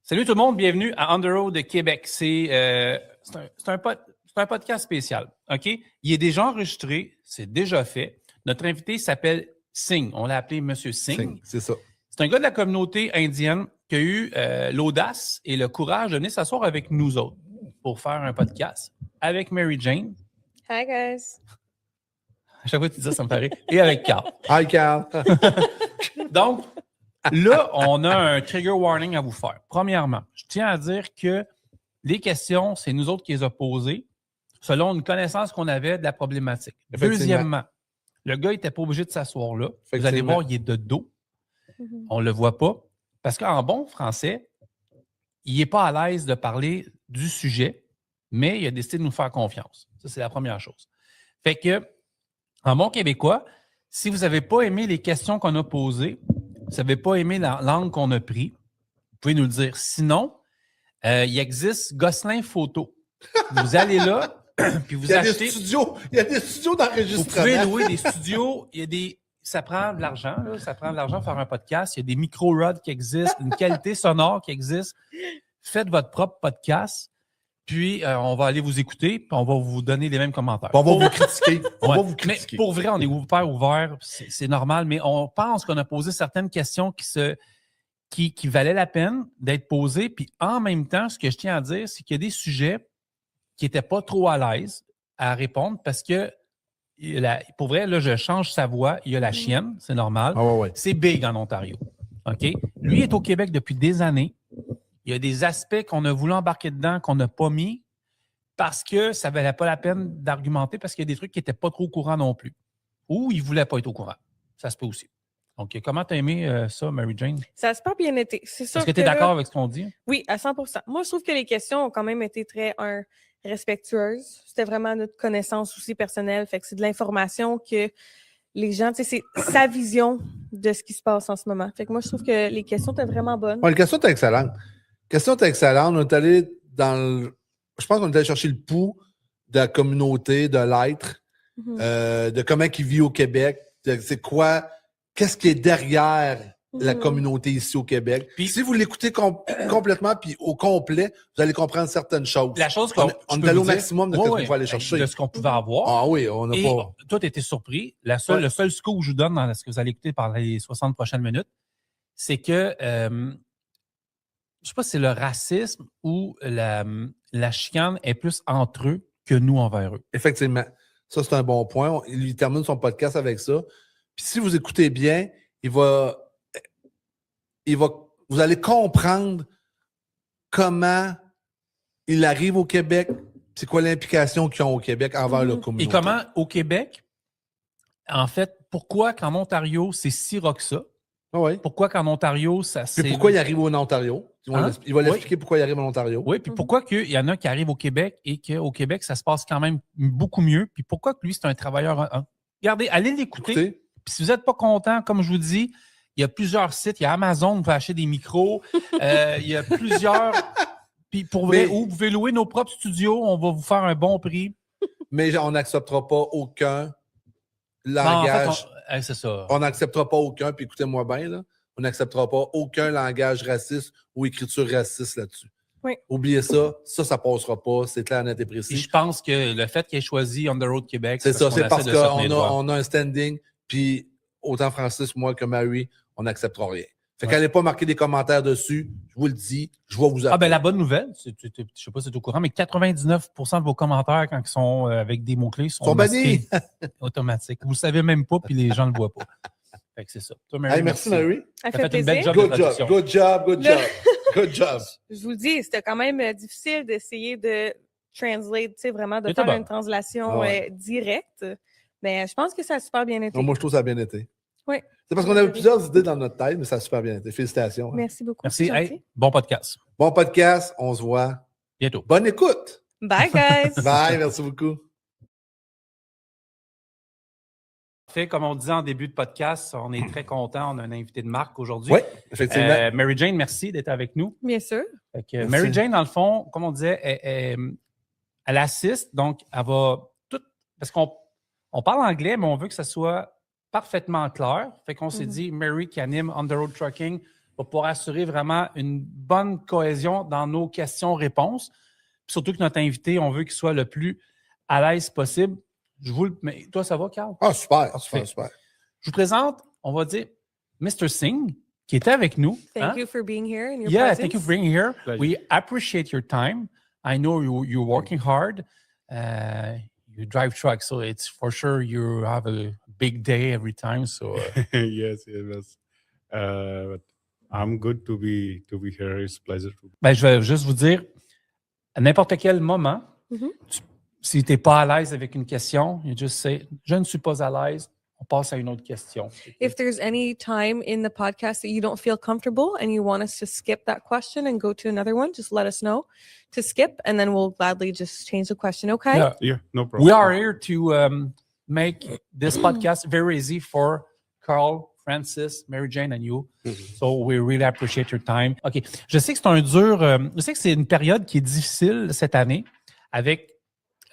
Salut tout le monde, bienvenue à On the Road de Québec. C'est un podcast spécial, OK? Il est déjà enregistré, c'est déjà fait. Notre invité s'appelle Singh. On l'a appelé Monsieur Singh. C'est ça. C'est un gars de la communauté indienne qui a eu l'audace et le courage de venir s'asseoir avec nous autres pour faire un podcast avec Mary Jane. Hi, guys. À chaque fois que tu dis ça me paraît. Et avec Carl. Hi, Carl. Donc, là, on a un trigger warning à vous faire. Premièrement, je tiens à dire que les questions, c'est nous autres qui les a posées selon une connaissance qu'on avait de la problématique. Deuxièmement, le gars n'était pas obligé de s'asseoir là. Vous allez voir, il est de dos. On ne le voit pas. Parce qu'en bon français, il n'est pas à l'aise de parler du sujet, mais il a décidé de nous faire confiance. Ça, c'est la première chose. Fait que, en bon québécois, si vous n'avez pas aimé les questions qu'on a posées, vous n'avez pas aimé l'angle qu'on a pris, vous pouvez nous le dire. Sinon, il existe Gosselin Photo. Vous allez là, puis vous achetez... Il y a des studios d'enregistrement. Vous pouvez louer des studios. Ça prend de l'argent. Là. Ça prend de l'argent pour faire un podcast. Il y a des micro-rods qui existent, une qualité sonore qui existe. Faites votre propre podcast. Puis, on va aller vous écouter, puis on va vous donner les mêmes commentaires. On va vous critiquer. On va vous Mais critiquer. pour vrai, on est hyper ouvert, c'est normal, mais on pense qu'on a posé certaines questions qui valaient la peine d'être posées. Puis en même temps, ce que je tiens à dire, c'est qu'il y a des sujets qui n'étaient pas trop à l'aise à répondre parce que, pour vrai, là, je change sa voix. Il y a la chienne, c'est normal. Ah ouais. C'est big en Ontario. OK? Lui est au Québec depuis des années. Il y a des aspects qu'on a voulu embarquer dedans, qu'on n'a pas mis parce que ça ne valait pas la peine d'argumenter parce qu'il y a des trucs qui n'étaient pas trop au courant non plus. Ou il ne voulait pas être au courant. Ça se peut aussi. Donc, comment tu as aimé ça, Mary Jane? Ça a super bien été. C'est sûr Est-ce que tu es d'accord avec ce qu'on dit? Oui, à 100%. Moi, je trouve que les questions ont quand même été très respectueuses. C'était vraiment notre connaissance aussi personnelle. Fait que c'est de l'information que les gens, tu sais, c'est sa vision de ce qui se passe en ce moment. Fait que moi, je trouve que les questions étaient vraiment bonnes. Ouais, les questions étaient excellentes. On est allé je pense qu'on est allé chercher le pouls de la communauté, de l'être, de comment il vit au Québec, c'est quoi, qu'est-ce qui est derrière la communauté ici au Québec. Puis, si vous l'écoutez complètement puis au complet, vous allez comprendre certaines choses. La chose on est allé au maximum de ce qu'on pouvait aller chercher. De ce qu'on pouvait avoir. Ah oui, on n'a pas... Toi, tu étais surpris. Le seul scoop que je vous donne dans ce que vous allez écouter par les 60 prochaines minutes, c'est que, je ne sais pas si c'est le racisme ou la chicane est plus entre eux que nous envers eux. Effectivement. Ça, c'est un bon point. Il termine son podcast avec ça. Puis si vous écoutez bien, vous allez comprendre comment il arrive au Québec, c'est quoi l'implication qu'ils ont au Québec envers leur communauté. Et comment, au Québec, en fait, pourquoi qu'en Ontario, c'est si rock ça? Ah oui. Pourquoi qu'en Ontario, ça c'est... Puis pourquoi il arrive en Ontario? Il va l'expliquer pourquoi il arrive en Ontario. Oui, puis pourquoi qu'il y en a qui arrivent au Québec et qu'au Québec, ça se passe quand même beaucoup mieux. Puis pourquoi que lui, c'est un travailleur... Regardez, allez l'écouter. Puis si vous n'êtes pas content, comme je vous dis, il y a plusieurs sites. Il y a Amazon, vous pouvez acheter des micros. Il y a plusieurs... Puis pour vrai, vous pouvez louer nos propres studios. On va vous faire un bon prix. Mais on n'acceptera pas aucun langage... Non, en fait, c'est ça. On n'acceptera pas aucun, puis écoutez-moi bien, là, on n'acceptera pas aucun langage raciste ou écriture raciste là-dessus. Oui. Oubliez ça, ça passera pas, c'est clair, net et précis. Et je pense que le fait qu'il ait choisi On the Road Québec, c'est ça, c'est parce qu'on a un standing, puis autant Francis, moi que Mary, on n'acceptera rien. Fait qu'allez pas marquer des commentaires dessus, je vous le dis, je vais vous appeler. Ah ben la bonne nouvelle, je ne sais pas si tu es au courant, mais 99% de vos commentaires, quand ils sont avec des mots-clés, sont bannis automatiques. Vous ne le savez même pas, puis les gens ne le voient pas. Fait que c'est ça. Toi, Mary, merci Mary. Ça fait une belle plaisir. job de traduction. Good job. Je vous le dis, c'était quand même difficile d'essayer de translate, tu sais, vraiment de faire une translation directe. Mais je pense que ça a super bien été. Non, moi, je trouve que ça a bien été. Oui. C'est parce qu'on avait plusieurs idées dans notre tête, mais ça a super bien été. Félicitations. Merci beaucoup. Merci. Hey, bon podcast. Bon podcast. On se voit bientôt. Bonne écoute. Bye, guys. Bye. Merci beaucoup. Comme on disait en début de podcast, on est très content. On a un invité de marque aujourd'hui. Oui, effectivement. Mary Jane, merci d'être avec nous. Bien sûr. Mary Jane, dans le fond, comme on disait, elle assiste, donc elle va tout. Parce qu'on parle anglais, mais on veut que ça soit parfaitement clair. Fait qu'on s'est dit, Mary qui anime On the Road Trucking, va pouvoir assurer vraiment une bonne cohésion dans nos questions-réponses. Puis surtout que notre invité, on veut qu'il soit le plus à l'aise possible. Mais toi, ça va, Carl? Ah, super, Parfait. super. Je vous présente, on va dire, Monsieur Singh, qui était avec nous. Thank you for being here and your Yeah, presence. thank you for being here. Pleasure. We appreciate your time. I know you're working hard. You drive trucks, so it's for sure you have a big day every time. So Yes. But I'm good to be here. It's a pleasure to. ben, je vais juste vous dire, à n'importe quel moment, Mhm. si tu n'es pas à l'aise avec une question, you just say, je ne suis pas à l'aise. On passe à une autre question. If there's any time in the podcast that you don't feel comfortable and you want us to skip that question and go to another one, just let us know to skip, and then we'll gladly just change the question. Okay? Yeah. Yeah, no problem. We are here to make this podcast very easy for Carl, Francis, Mary Jane, and you. So we really appreciate your time. OK. Je sais que je sais que c'est une période qui est difficile cette année avec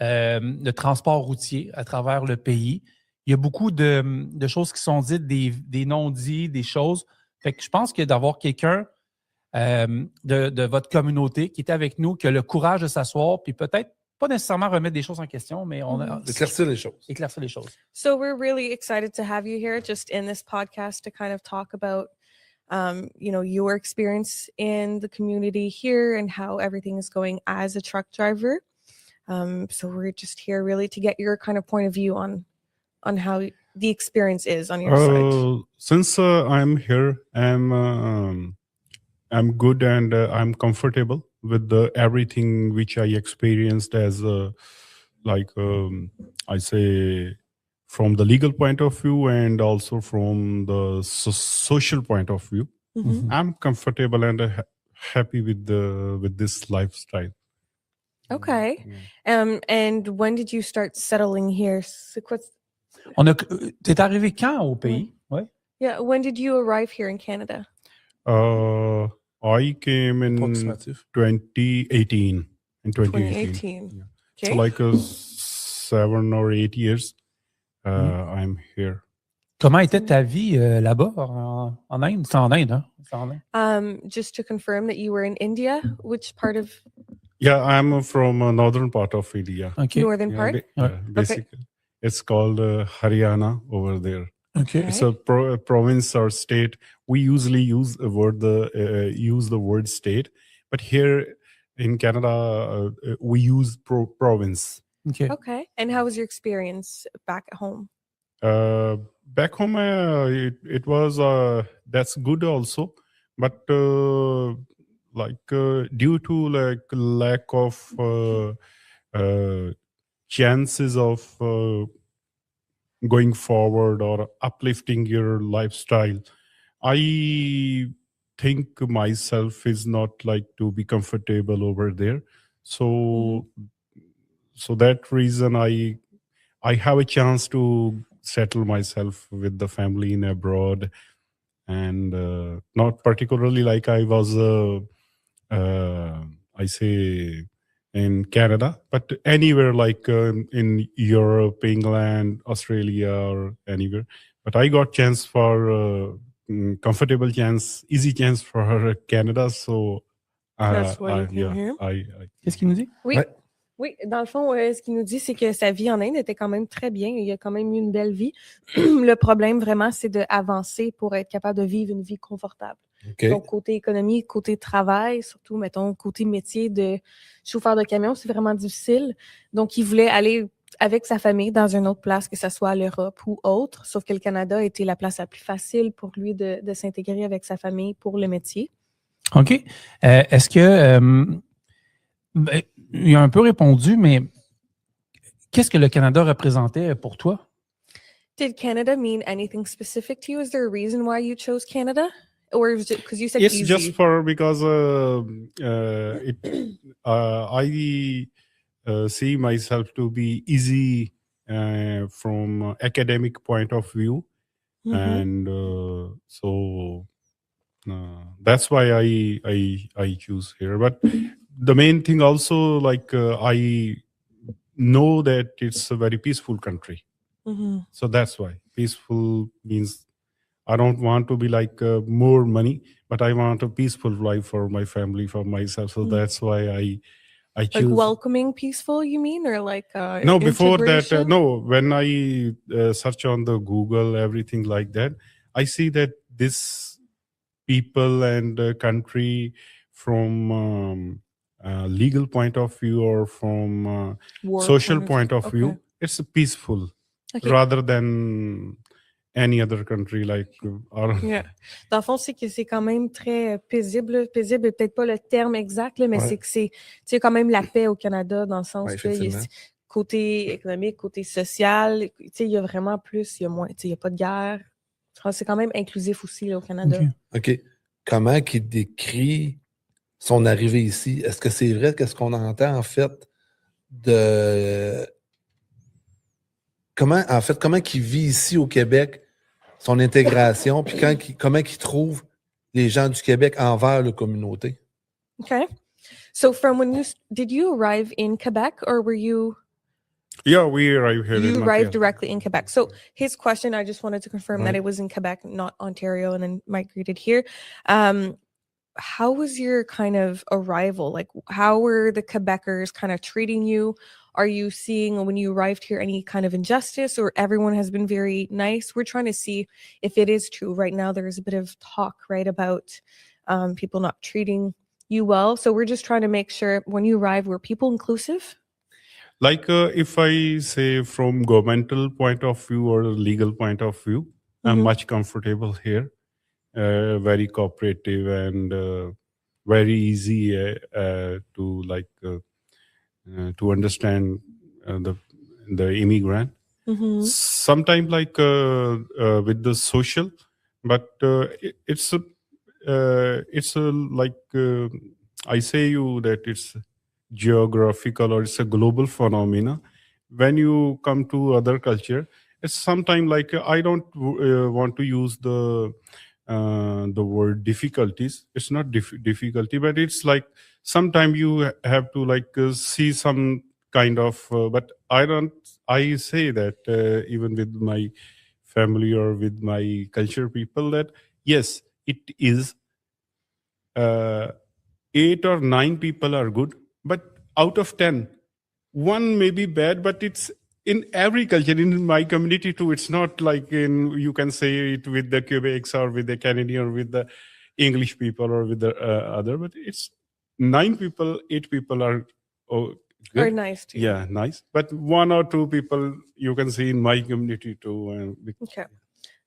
le transport routier à travers le pays. Il y a beaucoup de choses qui sont dites, des non-dits, des choses. Fait que je pense que d'avoir quelqu'un de votre communauté qui est avec nous, qui a le courage de s'asseoir, puis peut-être pas nécessairement remettre des choses en question, mais on a Éclaircir les choses. éclaircir les choses. So we're really excited to have you here just in this podcast to kind of talk about your experience in the community here and how everything is going as a truck driver. So we're just here really to get your kind of point of view on how the experience is on your side. Since I'm here, I'm good and I'm comfortable with everything which I experienced as I say from the legal point of view and also from the social point of view. Mhm. I'm comfortable and happy with this lifestyle. Okay. And when did you start settling here? T'es arrivé quand au pays? Ouais. Yeah, when did you arrive here in Canada? I came in Approximatif. 2018. In 2018. 2018. Yeah. Okay. So like 7 or 8 years, I'm here. Comment était ta vie là-bas en Inde? C'est en Inde, hein? C'est en Inde. Just to confirm that you were in India, which part of Yeah, I'm from northern part of India. OK. northern Yeah, part? basically, it's called Haryana over there. OK. Okay. It's a province or state. We usually use the word state, but here in Canada, we use province. OK. Okay. And how was your experience back at home? Back home, it was that's good also, but due to lack of chances of going forward or uplifting your lifestyle, I think myself is not like to be comfortable over there. So that reason I have a chance to settle myself with the family in abroad, and not particularly like I was I say in Canada, but anywhere like in Europe, England, Australia, or anywhere. But I got chance for comfortable chance, easy chance for Canada. So That's why you came here? Qu'est-ce qu'il nous dit? Oui. Ouais. Oui, dans le fond, ce qu'il nous dit, c'est que sa vie en Inde était quand même très bien. Il a quand même eu une belle vie. Le problème, vraiment, c'est d'avancer pour être capable de vivre une vie confortable. OK. Donc, côté économie, côté travail, surtout, mettons, côté métier de chauffeur de camion, c'est vraiment difficile. Donc, il voulait aller avec sa famille dans une autre place, que ce soit l'Europe ou autre, sauf que le Canada était la place la plus facile pour lui de s'intégrer avec sa famille pour le métier. OK. Est-ce que... il a un peu répondu, mais qu'est-ce que le Canada représentait pour toi? Did Canada mean anything specific to you? Is there a reason why you chose Canada? Or was it because you said It's easy? just because I see myself to be easy from academic point of view, Mhm. and so that's why I choose here. But the main thing also, like I know that it's a very peaceful country, Mhm. so that's why peaceful means I don't want to be like more money, but I want a peaceful life for my family, for myself. So that's why I choose. Like welcoming, peaceful, you mean, or like No, before that, integration? no. When I search on the Google, everything like that, I see that this people and country from legal point of view or from War social point of okay. view, it's peaceful Okay. rather than any other country like or Yeah. Dans le fond, c'est que c'est quand même très paisible. Paisible est peut-être pas le terme exact, là, mais Ouais. c'est que c'est quand même la paix au Canada, dans le sens Ouais, que effectivement. côté économique, côté social, il y a vraiment plus, il y a moins, il n'y a pas de guerre. C'est quand même inclusif aussi là, au Canada. OK. OK. Comment il décrit son arrivée ici? Est-ce que c'est vrai qu'est-ce qu'on entend en fait de comment il vit ici au Québec, son intégration, puis comment il trouve les gens du Québec envers la communauté? Okay. So from when did you arrive in Quebec or were you yeah, we arrive here. you in arrived Montreal. directly in Quebec? So his question, I just wanted to confirm that it was in Quebec, not Ontario, and then migrated here. How was your kind of arrival? Like, how were the Quebecers kind of treating you? Are you seeing when you arrived here any kind of injustice, or everyone has been very nice? We're trying to see if it is true. Right now, there's a bit of talk, right, about people not treating you well. So we're just trying to make sure when you arrive, were people inclusive? Like if I say from governmental point of view or legal point of view, I'm much comfortable here. Very cooperative and very easy to like to understand the immigrant. Sometimes like with the social, but it's a like I say you that it's geographical or it's a global phenomena. When you come to other culture, it's sometimes like I don't want to use the word difficulties. It's not difficulty, but it's like sometimes you have to like see some kind of but I say that even with my family or with my culture people that yes, it is 8 or 9 people are good, but out of 10 one may be bad, but it's in every culture, in my community too. It's not like you can say it with the Quebecs or with the Canadian or with the English people or with the other, but it's 9 people, 8 people are good. Are nice too. Yeah, nice. But 1 or 2 people you can see in my community too. OK.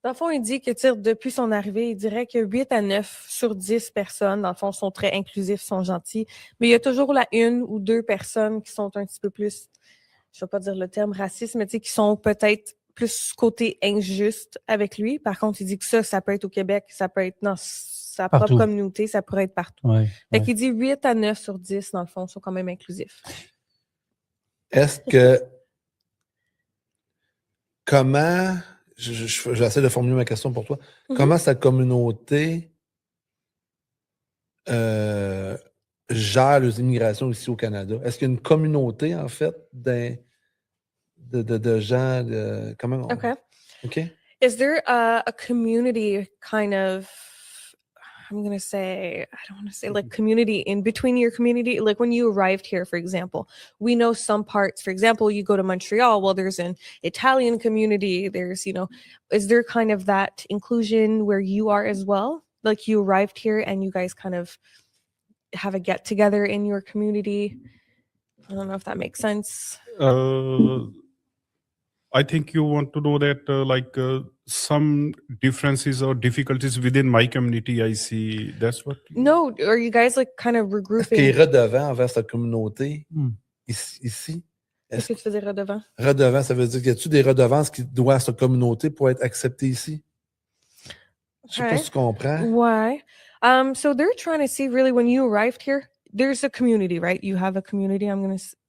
Dans le fond, il dit que depuis son arrivée, il dirait que 8 à 9 sur 10 personnes, dans le fond, sont très inclusifs, sont gentils. Mais il y a toujours la 1 ou 2 personnes qui sont un petit peu plus, je ne vais pas dire le terme raciste, mais qui sont peut-être plus côté injuste avec lui. Par contre, il dit que ça peut être au Québec, ça peut être dans sa propre communauté, ça pourrait être partout. Fait qu'il dit 8 à 9 sur 10, dans le fond, sont quand même inclusifs. Est-ce que comment j'essaie de formuler ma question pour toi. Comment sa communauté gère les immigrations ici au Canada? Est-ce qu'il y a une communauté, en fait, de gens... comment on... OK. Is there a community kind of... I don't want to say like community in between your community. Like when you arrived here, for example, we know some parts, for example, you go to Montreal, well, there's an Italian community. There's, is there kind of that inclusion where you are as well? Like you arrived here and you guys kind of have a get together in your community. I don't know if that makes sense. I think you want to know that some differences or difficulties within my community, I see. That's what... No, are you guys like kind of regrouping? Est-ce qu'il est redevant envers sa communauté ici? Qu'est-ce que tu veux dire redevant? Redevant, ça veut dire qu'il y a-t-il des redevances qu'il doit à sa communauté pour être accepté ici? Je sais pas si tu comprends. Why? So they're trying to see really when you arrived here, there's a community, right? You have a community.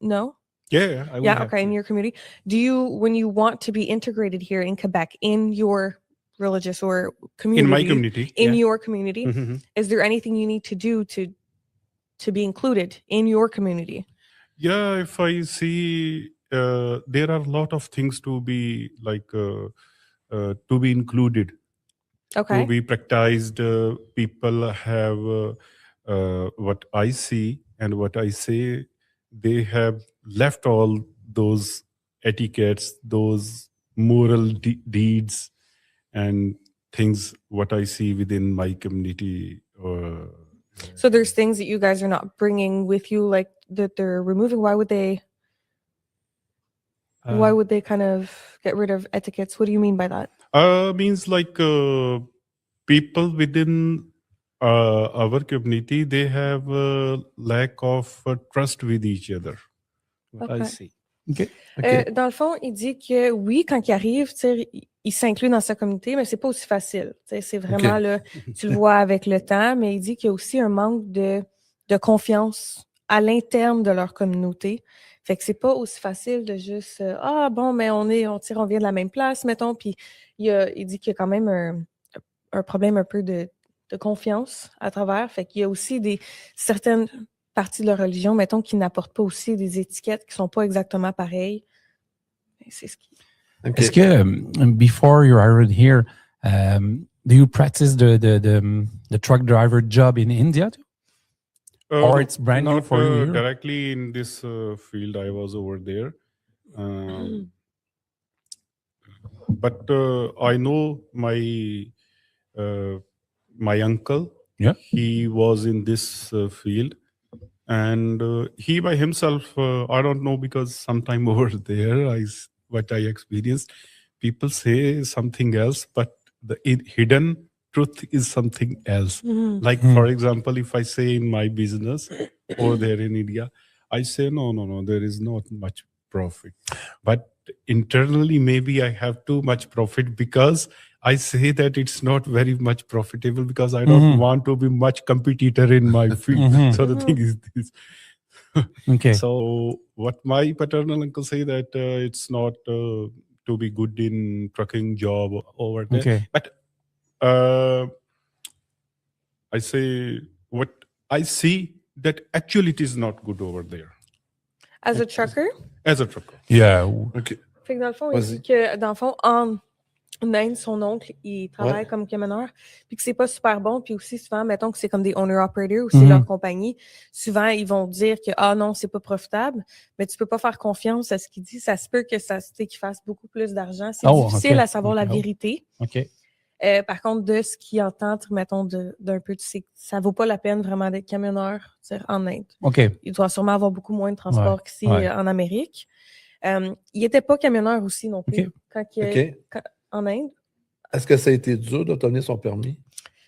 No? Yeah. Okay. In your community, do you, when you want to be integrated here in Quebec, in your religious or community, in my community, your community, is there anything you need to do to be included in your community? Yeah, if I see, there are a lot of things to be like to be included. Okay. to be practiced. People have what I see and what I say. They have left all those etiquettes, those moral deeds, and things. What I see within my community. So there's things that you guys are not bringing with you, like that they're removing. Why would they kind of get rid of etiquettes? What do you mean by that? Means like people within our community, they have a lack of trust with each other. What I Okay. see. Dans le fond, il dit que oui, quand il arrive, tu sais, il s'inclut dans sa communauté, mais c'est pas aussi facile. Tu sais, c'est vraiment là, tu le vois avec le temps, mais il dit qu'il y a aussi un manque de confiance à l'interne de leur communauté. Fait que c'est pas aussi facile de juste ah bon, mais on vient de la même place, mettons. Puis il dit qu'il y a quand même un problème un peu de confiance à travers. Fait qu'il y a aussi certaines partie de leur religion, mettons, qui n'apportent pas aussi des étiquettes qui sont pas exactement pareilles. C'est ce qui... Est-ce que, before you arrived here, do you practice the truck driver job in India too? Or it's brand new Not for you? directly in this field. I was over there. But I know my uncle. Yeah. He was in this field. And he by himself, I don't know, because sometime over there, what I experienced, people say something else, but the hidden truth is something else. Like, for example, if I say in my business over there in India, I say, no, there is not much profit. But internally, maybe I have too much profit because I say that it's not very much profitable because I don't want to be much competitor in my field. So the thing is this. Okay. So what my paternal uncle say that it's not to be good in trucking job over there. Okay. But I say what I see that actually it is not good over there. As a trucker? As a trucker. Yeah. OK. Fait que dans le fond, il dit que dans le fond, en Inde, son oncle, il travaille comme camionneur, puis que c'est pas super bon, puis aussi souvent, mettons que c'est comme des owner-operators ou c'est leur compagnie, souvent, ils vont dire que « Ah non, c'est pas profitable », mais tu peux pas faire confiance à ce qu'il dit. Ça se peut que qu'il fasse beaucoup plus d'argent. C'est difficile à savoir la vérité. OK. Par contre, de ce qu'il entend, mettons, d'un peu, tu sais, ça vaut pas la peine vraiment d'être camionneur en Inde. OK. Il doit sûrement avoir beaucoup moins de transport qu'ici en Amérique. Il était pas camionneur aussi non plus. En Inde. Est-ce que ça a été dur d'obtenir son permis?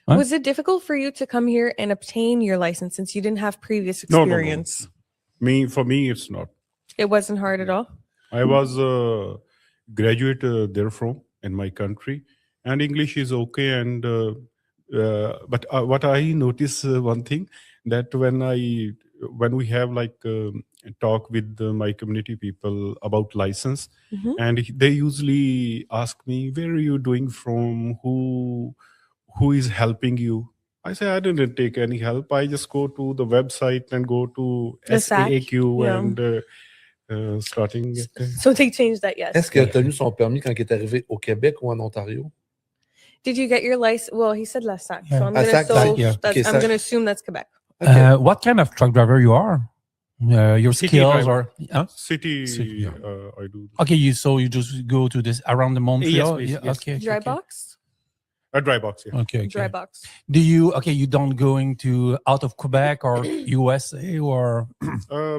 Was it difficult for you to come here and obtain your license since you didn't have previous experience? No. For me, it's not. It wasn't hard at all? I was a graduate there from in my country, and English is okay. And but what I notice one thing that when we have like talk with my community people about license, and they usually ask me, where are you doing from, who is helping you? I say I didn't take any help. I just go to the website and go to SAQ and starting. So they changed that, yes. Est-ce qu'il a obtenu son permis quand il est arrivé au Québec ou en Ontario? Did you get your license? Well, he said La Sac. So I'm going to assume that's Quebec. Okay. What kind of truck driver you are? Your City skills driver. or City, yeah. I do. Okay, you just go to this around the Montreal? Yes. Okay. Dry box? A dry box, yeah. Okay. Dry box. Do you you don't going to out of Quebec or USA or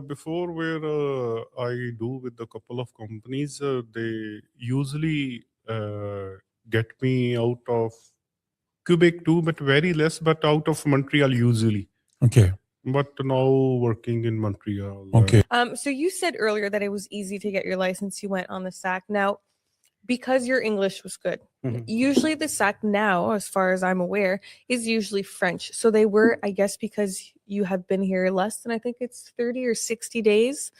Before where I do with a couple of companies, they usually get me out of Quebec too, but very less, but out of Montreal usually. okay. But now working in Montreal. Okay. So you said earlier that it was easy to get your license. You went on the SAC. Now, because your English was good, usually the SAC now, as far as I'm aware, is usually French. So they were, I guess, because you have been here less than, I think it's 30 or 60 days,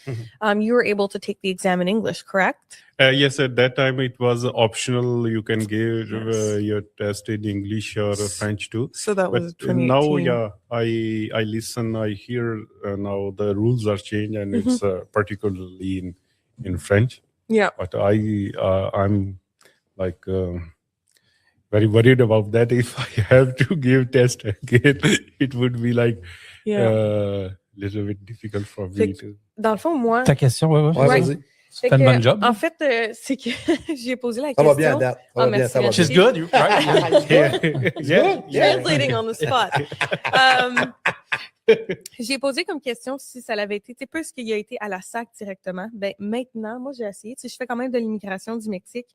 you were able to take the exam in English, correct? Yes, at that time it was optional. You can give your test in English or French too. So that was But now, I listen, I hear now the rules are changed and it's particularly in French. Yeah. But I'm like very worried about that. If I have to give test again, it would be like little bit difficult for me to. Dans le fond, moi... Ta question, oui. Ouais, Ouais. vas-y. Tu fais une bonne job. En fait, c'est que j'ai posé la Ça question... va bien à date. Ça va bien, merci, ça va merci. She's bien. good, right? Translating on the spot. J'ai posé comme question si ça l'avait été, puisqu'il a été à la SAC directement, ben maintenant, moi j'ai essayé, je fais quand même de l'immigration du Mexique,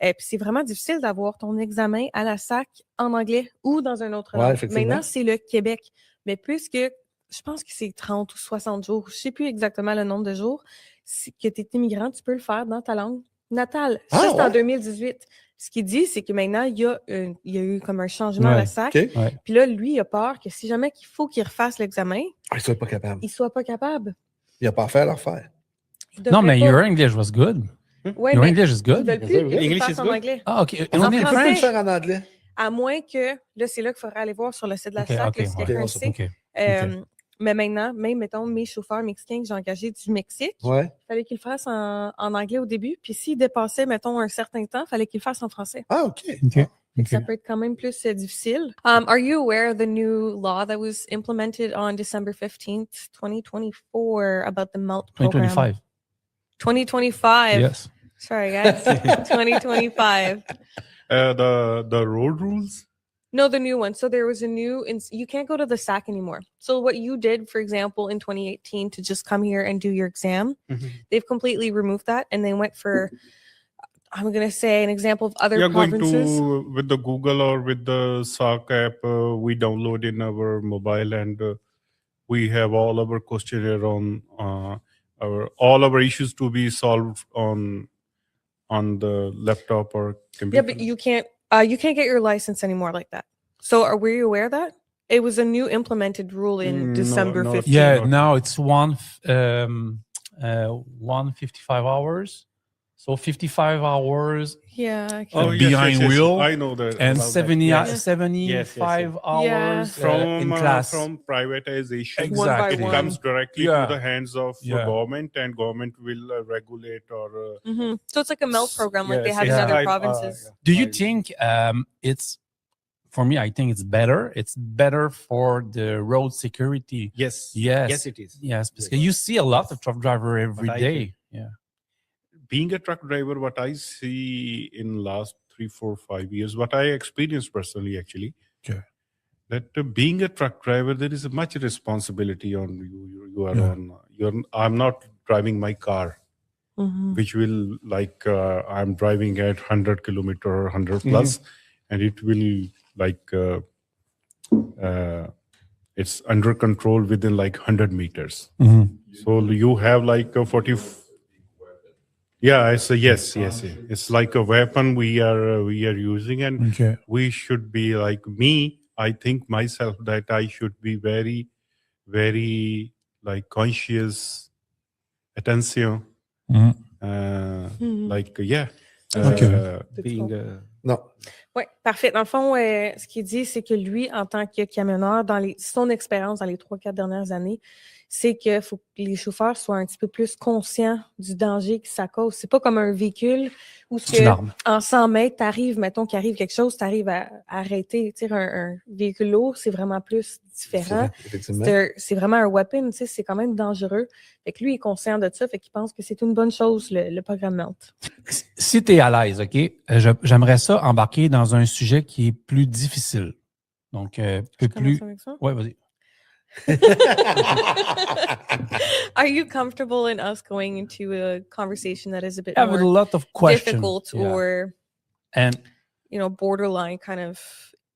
puis c'est vraiment difficile d'avoir ton examen à la SAC en anglais ou dans un autre langue. Maintenant, c'est le Québec, mais puisque je pense que c'est 30 ou 60 jours, je ne sais plus exactement le nombre de jours, que tu es immigrant, tu peux le faire dans ta langue natale. Ça, c'est en 2018. Ce qu'il dit, c'est que maintenant, il y a eu comme un changement à la SAC. Okay. Puis là, lui, il a peur que si jamais qu'il faut qu'il refasse l'examen, Il ne soit pas capable. il ne soit pas capable. Il n'a pas à faire à refaire. Non, mais your English was good. Ouais, Your mais English is ils good. veulent plus qu'il English fasse is en good. anglais. Ah, OK. En Only in français. Il peut le French? faire en anglais. À moins que, là, c'est là qu'il faudrait aller voir sur le site de la OK, SAC, OK, là, si quelqu'un ouais. le sait. OK. Mais maintenant, même, mettons, mes chauffeurs mexicains que j'ai engagés du Mexique, Ouais. il fallait qu'ils le fassent en anglais au début. Puis s'ils dépassaient, mettons, un certain temps, il fallait qu'ils le fassent en français. Ah, OK. OK. Ça peut être quand même plus difficile. Are you aware of the new law that was implemented on December 15th, 2024 about the MELT program? 2025. 2025. Yes. Sorry, guys. 2025. The road rules. No, the new one. So there was a new, you can't go to the SAC anymore. So what you did, for example, in 2018 to just come here and do your exam, they've completely removed that. And they went for, I'm going to say an example of other provinces. Going to, with the Google or with the SAC app, we download in our mobile and we have all our questionnaire on all our issues to be solved on the laptop or computer. Yeah, but you can't get your license anymore like that. So were you aware of that? It was a new implemented rule in December 15th. Yeah, now it's 155 hours. So 55 hours Yeah. behind wheel. I know that. And about 75 hours in class. From privatization, One by Exactly. it one. comes directly Yeah. to the hands of Yeah. government, and government will regulate or. So it's like a MELT program like they Yes, have in yeah. other provinces. Do you think it's, for me, I think it's better. It's better for the road security. Yes. Yes. Yes, it is. Yes, because you see a lot of truck driver every But I day. think- Yeah. Being a truck driver, what I see in last 3, 4, 5 years, what I experienced personally, actually, that being a truck driver, there is much responsibility on you. You are on. I'm not driving my car, which will like I'm driving at 100 kilometer, 100 plus, and it will like it's under control within like 100 meters. So you have like a 40. Yeah, it's a yes. It's like a weapon we are using, and we should be like me. I think myself that I should be very, very like conscious, attention, like Being Non. Oui, parfait. Dans le fond, ce qu'il dit, c'est que lui, en tant que camionneur, son expérience dans les 3-4 dernières années, c'est qu'il faut que les chauffeurs soient un petit peu plus conscients du danger que ça cause. C'est pas comme un véhicule où en 100 mètres, t'arrives, mettons qu'il arrive quelque chose, t'arrives à arrêter. Tu sais, un véhicule lourd, c'est vraiment plus différent. C'est vraiment un weapon, tu sais, c'est quand même dangereux. Fait que lui, il est conscient de ça, fait qu'il pense que c'est une bonne chose, le programme MELT. Si tu es à l'aise, OK, j'aimerais ça embarquer dans un sujet qui est plus difficile. Donc, plus... Oui, vas-y. Are you comfortable in us going into a conversation that is a bit I have a lot of questions. difficult or, and borderline kind of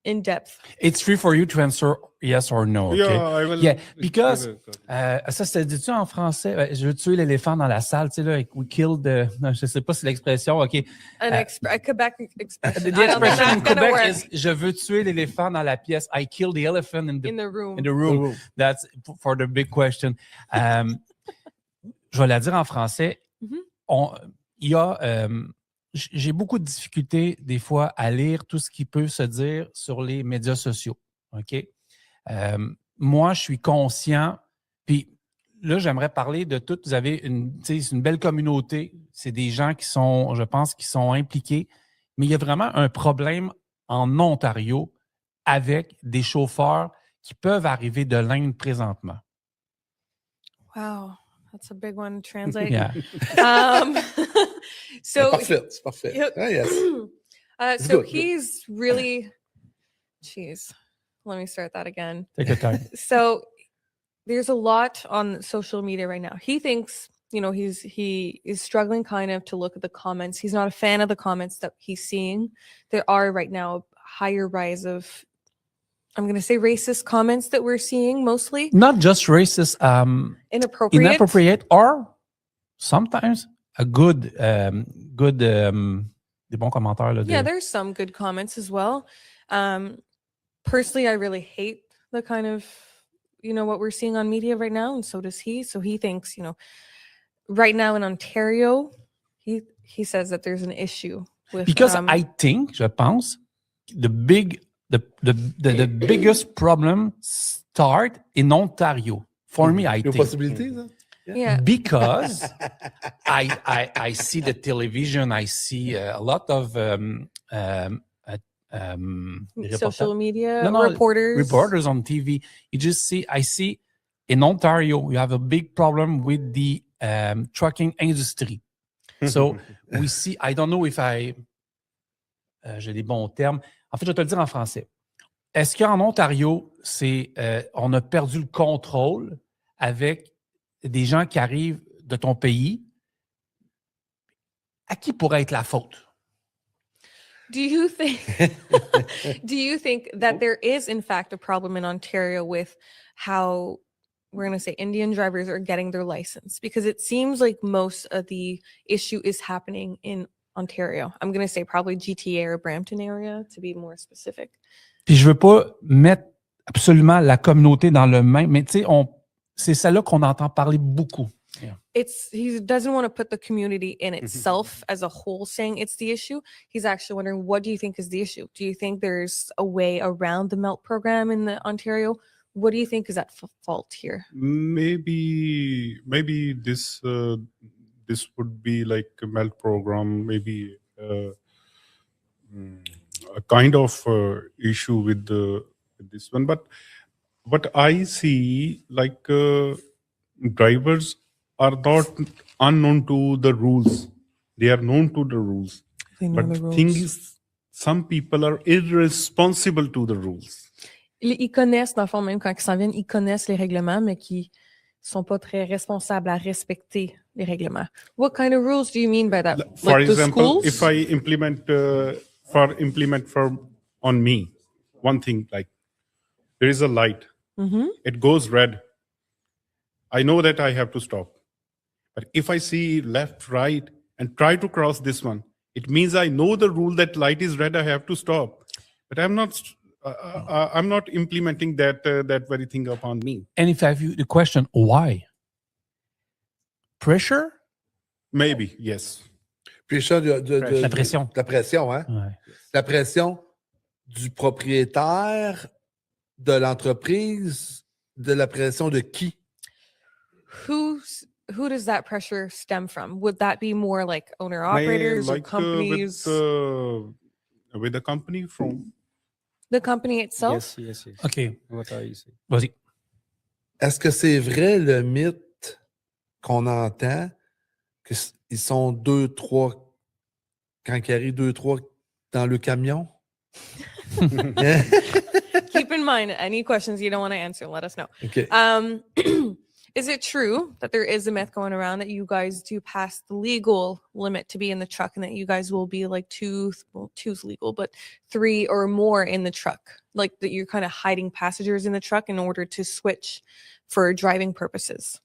in depth? It's free for you to answer yes or no. Okay? I will. Yeah, because ça se dit-tu en français? Je veux tuer l'éléphant dans la salle, tu sais là. We killed the. Non, je sais pas si l'expression. Ok. A Quebec expression. The expression in Quebec is je veux tuer l'éléphant dans la pièce. I killed the elephant in the room. In the room. That's for the big question. Je vais la dire en français. Il y a. J'ai beaucoup de difficultés, des fois, à lire tout ce qui peut se dire sur les médias sociaux. OK? Moi, je suis conscient, puis là, j'aimerais parler de tout. Vous avez une belle communauté. C'est des gens qui sont, je pense, qui sont impliqués, mais il y a vraiment un problème en Ontario avec des chauffeurs qui peuvent arriver de l'Inde présentement? Wow, that's a big one to translate. Yeah. So C'est parfait. Yep. Ah, yes. So good. he's really, geez, let me start that again. Take your time. So there's a lot on social media right now. He thinks, he is struggling kind of to look at the comments. He's not a fan of the comments that he's seeing. There are right now a higher rise of, I'm going to say racist comments that we're seeing mostly. Not just racist, inappropriate, or sometimes a good, des bons commentaires. Là, Yeah, there's some good comments as well. Personally, I really hate the kind of, what we're seeing on media right now, and so does he. So he thinks, right now in Ontario, he says that there's an issue with because je pense, the biggest problem start in Ontario. For me, I Il y a think. possibilité, ça? yeah. Because I see the television, I see a lot of Social media No, reporters on TV. I see in Ontario, you have a big problem with the trucking industry. So we see, I don't know if j'ai des bons termes. En fait, je vais te le dire en français. Est-ce qu'en Ontario, on a perdu le contrôle avec des gens qui arrivent de ton pays? À qui pourrait être la faute? Do you think that there is in fact a problem in Ontario with how we're going to say Indian drivers are getting their license? Because it seems like most of the issue is happening in Ontario. I'm going to say probably GTA or Brampton area to be more specific. Puis je veux pas mettre absolument la communauté dans le même, mais tu sais, c'est celle-là qu'on entend parler beaucoup. Yeah. He doesn't want to put the community in itself as a whole saying it's the issue. He's actually wondering, what do you think is the issue? Do you think there's a way around the MELT program in the Ontario? What do you think is at fault here? Maybe this would be like a MELT program, maybe a kind of issue with this one. But what I see, like drivers are not unknown to the rules. They are known to the rules. They know But the rules. thing is, some people are irresponsible to the rules. Ils connaissent, dans le fond, même quand ils s'en viennent, ils connaissent les règlements, mais qui sont pas très responsables à respecter les règlements. What kind of rules do you mean by that? For Like the example, schools? if I implement on me, one thing, like there is a light, it goes red. I know that I have to stop. But if I see left, right, and try to cross this one, it means I know the rule that light is red, I have to stop. But I'm not implementing that very thing upon me. And if I have the question, why? Pressure? Maybe, yes. Puis ça, La pression. La pression, hein? Ouais. La pression du propriétaire, de l'entreprise, de la pression de qui? Who does that pressure stem from? Would that be more like owner-operators or companies? With the company from... The company itself? Yes. OK. What are you saying? Vas-y. Est-ce que c'est vrai le mythe qu'on entend qu'ils sont 2-3 quand ils arrivent 2-3 dans le camion? Keep in mind, any questions you don't want to answer, let us know. OK. Is it true that there is a myth going around that you guys do pass the legal limit to be in the truck and that you guys will be like two's legal, but 3 or more in the truck? Like that you're kind of hiding passengers in the truck in order to switch for driving purposes?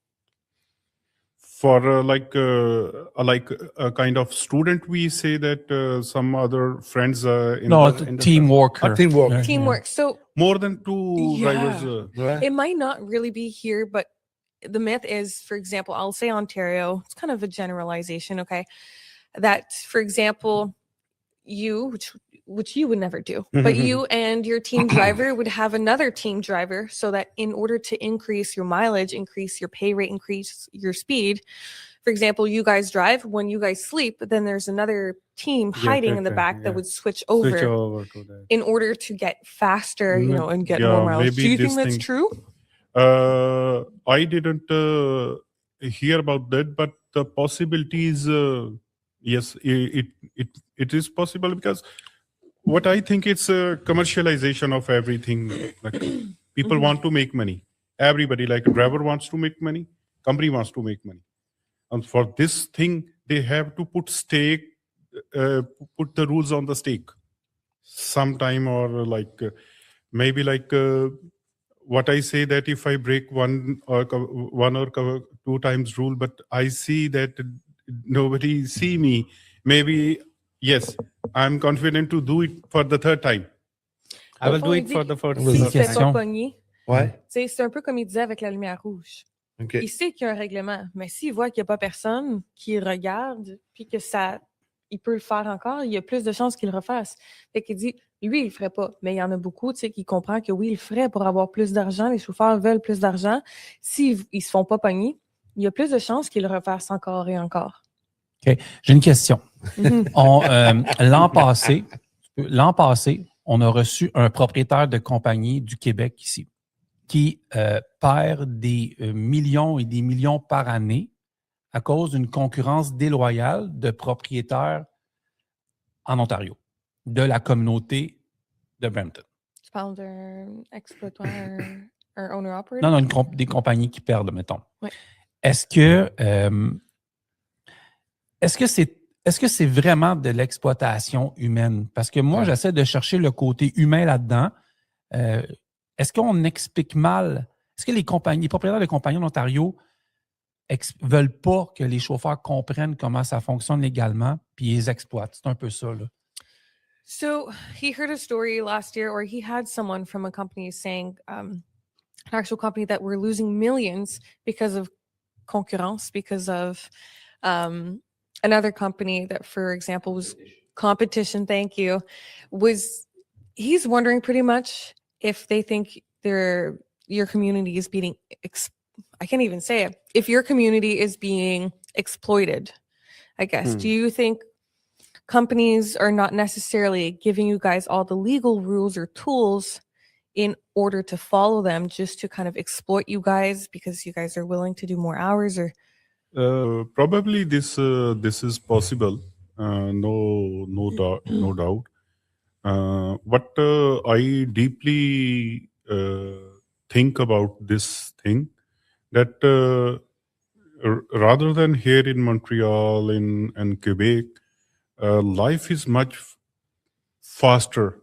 For like a kind of student, we say that some other friends in Teamwork. Teamwork. Yeah. Teamwork. So more than 2 drivers. Ouais. it might not really be here, but the myth is, for example, I'll say Ontario, it's kind of a generalization, okay? That, for example, you, which you would never do, but you and your team driver would have another team driver, so that in order to increase your mileage, increase your pay rate, increase your speed, for example, you guys drive. When you guys sleep, then there's another team hiding in the back that would switch over to that. in order to get faster, you know, and get Yeah, more miles. maybe Do you think this that's thing- true? I didn't hear about that, but the possibilities, yes, it is possible, because what I think it's a commercialization of everything. Like people want to make money. Everybody, like a driver wants to make money, company wants to make money, and for this thing they have to put the rules on the stake sometime, or like maybe like. What I say that if I break one or two times rule, but I see that nobody see me, maybe, yes, I'm confident to do it for the third time. I will Au fond, do il it dit for the first S'il Une se fait pas question. pogner, Ouais. c'est un peu comme il disait avec la lumière rouge. OK. Il sait qu'il y a un règlement, mais s'il voit qu'il n'y a pas personne qui regarde, puis que il peut le faire encore, il y a plus de chances qu'il le refasse. Fait qu'il dit, lui, il le ferait pas. Mais il y en a beaucoup, tu sais, qui comprennent que oui, il le ferait pour avoir plus d'argent. Les chauffeurs veulent plus d'argent. S'ils se font pas pogner, il y a plus de chances qu'ils le refassent encore et encore. OK. J'ai une question. Mhm. L'an passé, on a reçu un propriétaire de compagnie du Québec ici qui perd des millions et des millions par année à cause d'une concurrence déloyale de propriétaires en Ontario, de la communauté de Brampton. Tu parles d'un exploitant, un owner-operator? Non, des compagnies qui perdent, mettons. Ouais. Est-ce que c'est vraiment de l'exploitation humaine? Parce que moi, j'essaie de chercher le côté humain là-dedans. Est-ce qu'on explique mal? Est-ce que les propriétaires de compagnies en Ontario veulent pas que les chauffeurs comprennent comment ça fonctionne légalement, puis ils les exploitent? C'est un peu ça, là. So he heard a story last year, or he had someone from a company saying, an actual company, that we're losing millions because of concurrence, because of another company that, for example, was competition. Thank you. He's wondering pretty much if they think your community is being, I can't even say it. If your community is being exploited, I guess. Do you think companies are not necessarily giving you guys all the legal rules or tools in order to follow them, just to kind of exploit you guys because you guys are willing to do more hours? Or Probably this is possible. No doubt. What I deeply think about this thing, that rather than here in Montreal and Quebec, life is much faster,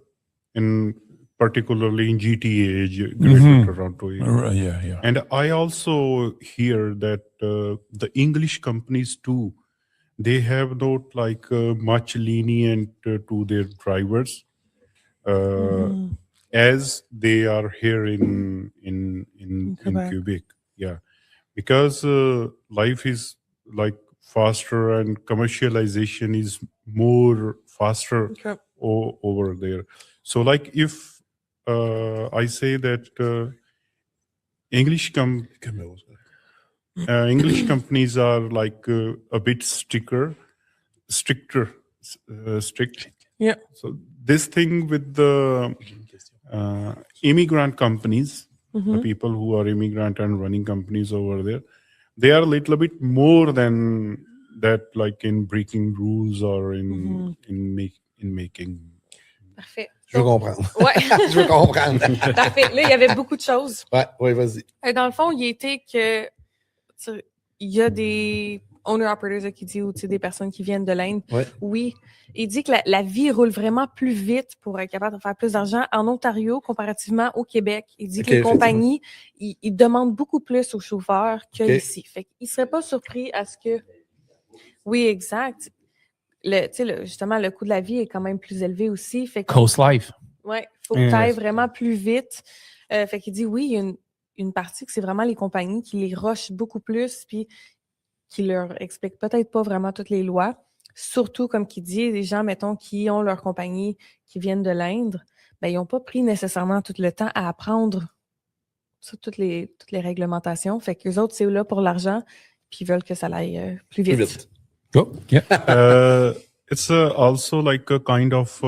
particularly in GTA, Greater Toronto area. Yeah. And I also hear that the English companies too, they have not like much lenient to their drivers as they are here in Quebec. Yeah, because life is like faster and commercialization is more faster over there. So like if I say that English companies are like a bit strict. Yeah. So this thing with the immigrant companies, the people who are immigrant and running companies over there, they are a little bit more than that, like in breaking rules or in making. Parfait. Je veux comprendre. Ouais. Je veux comprendre. Parfait. Là, il y avait beaucoup de choses. Ouais, vas-y. Dans le fond, il était que il y a des owner-operators qui disent, ou des personnes qui viennent de l'Inde. Ouais. Oui. Il dit que la vie roule vraiment plus vite pour être capable de faire plus d'argent en Ontario comparativement au Québec. Il dit que les compagnies, ils demandent beaucoup plus aux chauffeurs qu'ici. Fait qu'il ne serait pas surpris à ce que... Oui, exact. Justement, le coût de la vie est quand même plus élevé aussi. Fait que... Coast Life. Oui, il faut que tu ailles vraiment plus vite. Fait qu'il dit, oui, il y a une partie que c'est vraiment les compagnies qui les rushent beaucoup plus, puis qui leur expliquent peut-être pas vraiment toutes les lois. Surtout, comme qu'il dit, les gens, mettons, qui ont leur compagnie, qui viennent de l'Inde, ben, ils n'ont pas pris nécessairement tout le temps à apprendre toutes les réglementations. Fait qu'eux autres, c'est là pour l'argent. puis ils veulent que ça aille plus Plus vite. vite. Go. Yeah. It's also like a kind of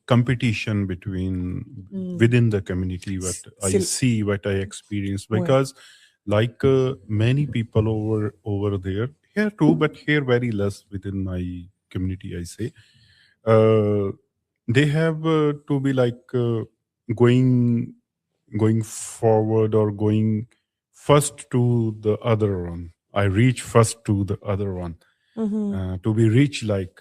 competition between within the community. What I C'est- see, what I experience, Ouais. because like many people over there here too, but here very less within my community. I say they have to be like going forward or going first to the other one. I reach first to the other one. To be rich, like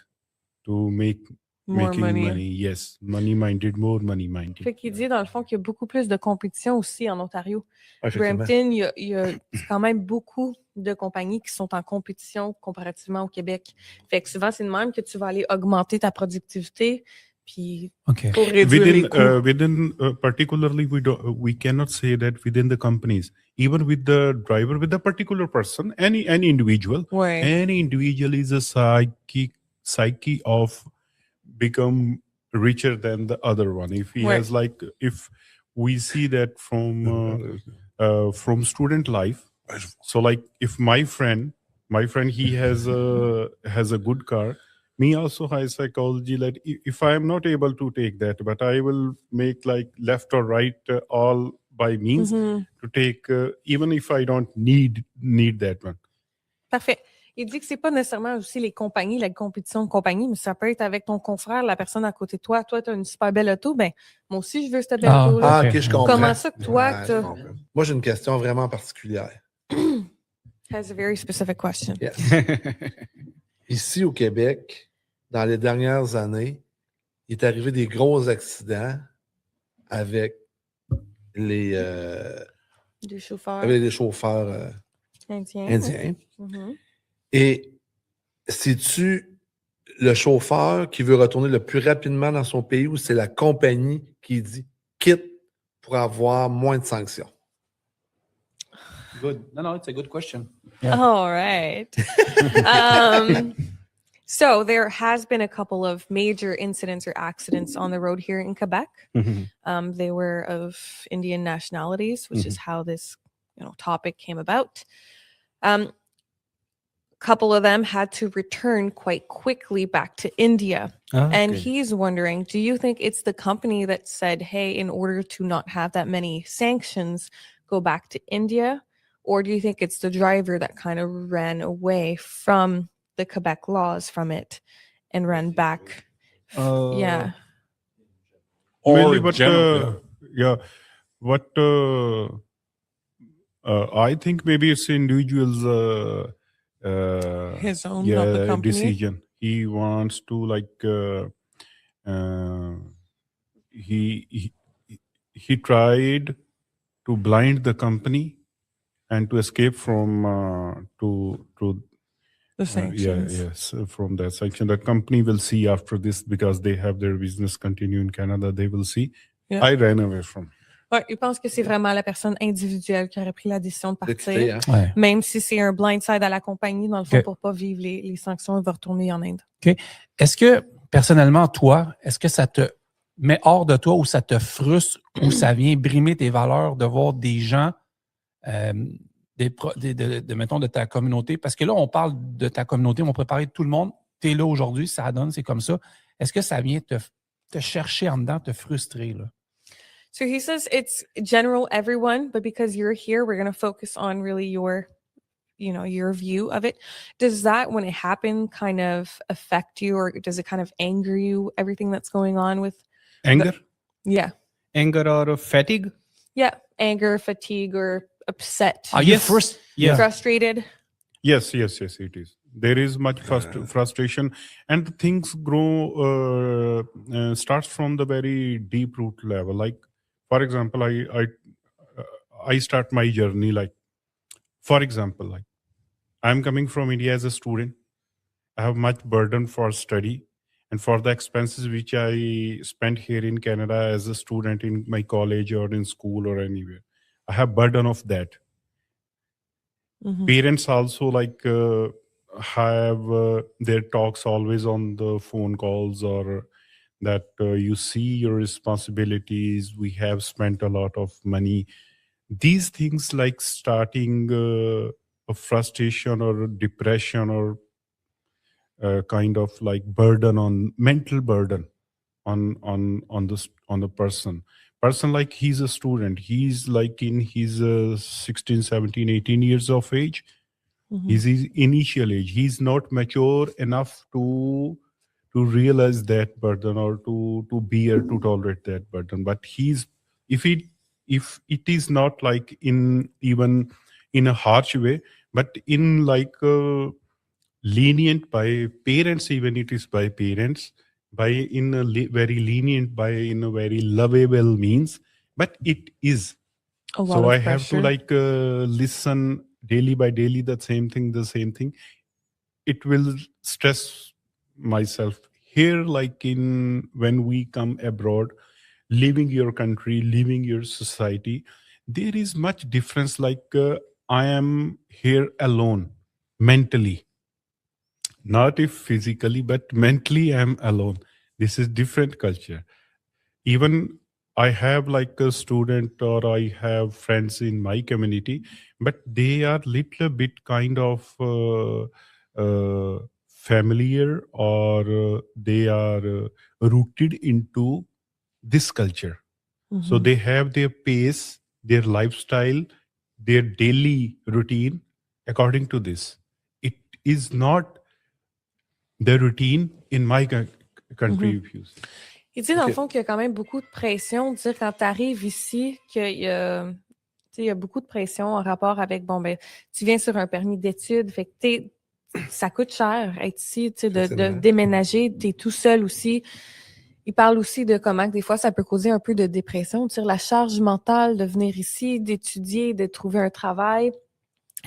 to make More making money. money. Yes, money minded, more money minded. Fait qu'il dit, dans le fond, qu'il y a beaucoup plus de compétition aussi en Ontario. Effectivement. Brampton, il y a quand même beaucoup de compagnies qui sont en compétition comparativement au Québec. Fait que souvent, c'est de même que tu vas aller augmenter ta productivité, puis OK. pour réduire les coûts. Within particularly we cannot say that within the companies, even with the driver, with the particular person, any individual, Ouais. any individual is a psyche of become richer than the other one. If he Right. has like, if we see that from student life, so like if my friend he has a good car, me also has psychology that if I am not able to take that, but I will make like left or right all by means to take even if I don't need that one. Parfait. Il dit que c'est pas nécessairement aussi les compagnies, la compétition de compagnie, mais ça peut être avec ton confrère, la personne à côté de toi. Toi, tu as une super belle auto, ben moi aussi, je veux cette belle auto-là. Ah, OK, je comprends. Comment ça que toi, Ouais, je t'as- comprends. Moi, j'ai une question vraiment particulière. Has a very specific question. Yes. Ici, au Québec, dans les dernières années, il est arrivé des gros accidents avec les chauffeurs indiens. Mhm. Et c'est-tu le chauffeur qui veut retourner le plus rapidement dans son pays ou c'est la compagnie qui dit quitte pour avoir moins de sanctions? Good. No, it's a good question. All right. So there has been a couple of major incidents or accidents on the road here in Quebec. They were of Indian nationalities, which is how this topic came about. Couple of them had to return quite quickly back to India. And he's wondering, do you think it's the company that said, hey, in order to not have that many sanctions, go back to India? Or do you think it's the driver that kind of ran away from the Quebec laws from it and ran back? Yeah. Mainly, Or but general, what I think maybe it's individual's His own, not the company. decision. He wants to like he tried to blind the company and to escape from to The sanctions. from that sanction. The company will see after this because they have their business continue in Canada. They will see. Yeah. I ran away from. Ouais, il pense que c'est vraiment la personne individuelle qui aurait pris la décision de partir. D'équité, hein? Ouais. Même si c'est un blindside à la compagnie, dans le fond, Ok. pour pas vivre les sanctions, il va retourner en Inde. Est-ce que, personnellement, toi, est-ce que ça te met hors de toi ou ça te frustre ou ça vient brimer tes valeurs de voir des gens, mettons, de ta communauté? Parce que là, on parle de ta communauté, on peut parler de tout le monde. Tu es là aujourd'hui, ça donne, c'est comme ça. Est-ce que ça vient te chercher en dedans, te frustrer, là? So he says it's general everyone, but because you're here, we're going to focus on really your view of it. Does that, when it happened, kind of affect you, or does it kind of anger you, everything that's going on with Anger? Yeah. anger or fatigue. Yeah. Anger, fatigue, or upset. Are you Frustrated? Yes, it is. There is much frustration, and things grow starts from the very deep root level. Like, for example, I start my journey like, for example, like I'm coming from India as a student. I have much burden for study and for the expenses which I spent here in Canada as a student in my college or in school or anywhere. I have burden of that. Mhm. Parents also like have their talks always on the phone calls, or that you see your responsibilities. We have spent a lot of money. These things like starting frustration or depression or kind of like mental burden on the person like he's a student, he's like in his 16, 17, 18 years of age. He's his initial age, he's not mature enough to realize that burden or to bear, to tolerate that burden. But if it is not like even in a harsh way, but in like lenient by parents, even it is by parents, by in a very lenient, by in a very lovable means, but it is. So I have to like listen daily by daily the same thing. It will stress myself here, like when we come abroad, leaving your country, leaving your society, there is much difference. Like I am here alone mentally, not if physically, but mentally I am alone. This is different culture. Even I have like a student or I have friends in my community, but they are little bit kind of familiar, or they are rooted into this culture. So they have their pace, their lifestyle, their daily routine according to this. It is not the routine in my country, if you see. Il dit, dans le fond, qu'il y a quand même beaucoup de pression. De dire, quand tu arrives ici, qu'il y a, il y a beaucoup de pression en rapport avec, tu viens sur un permis d'études, fait que ça coûte cher être ici, de déménager, tu es tout seul aussi. Il parle aussi de comment, des fois, ça peut causer un peu de dépression. La charge mentale de venir ici, d'étudier, de trouver un travail.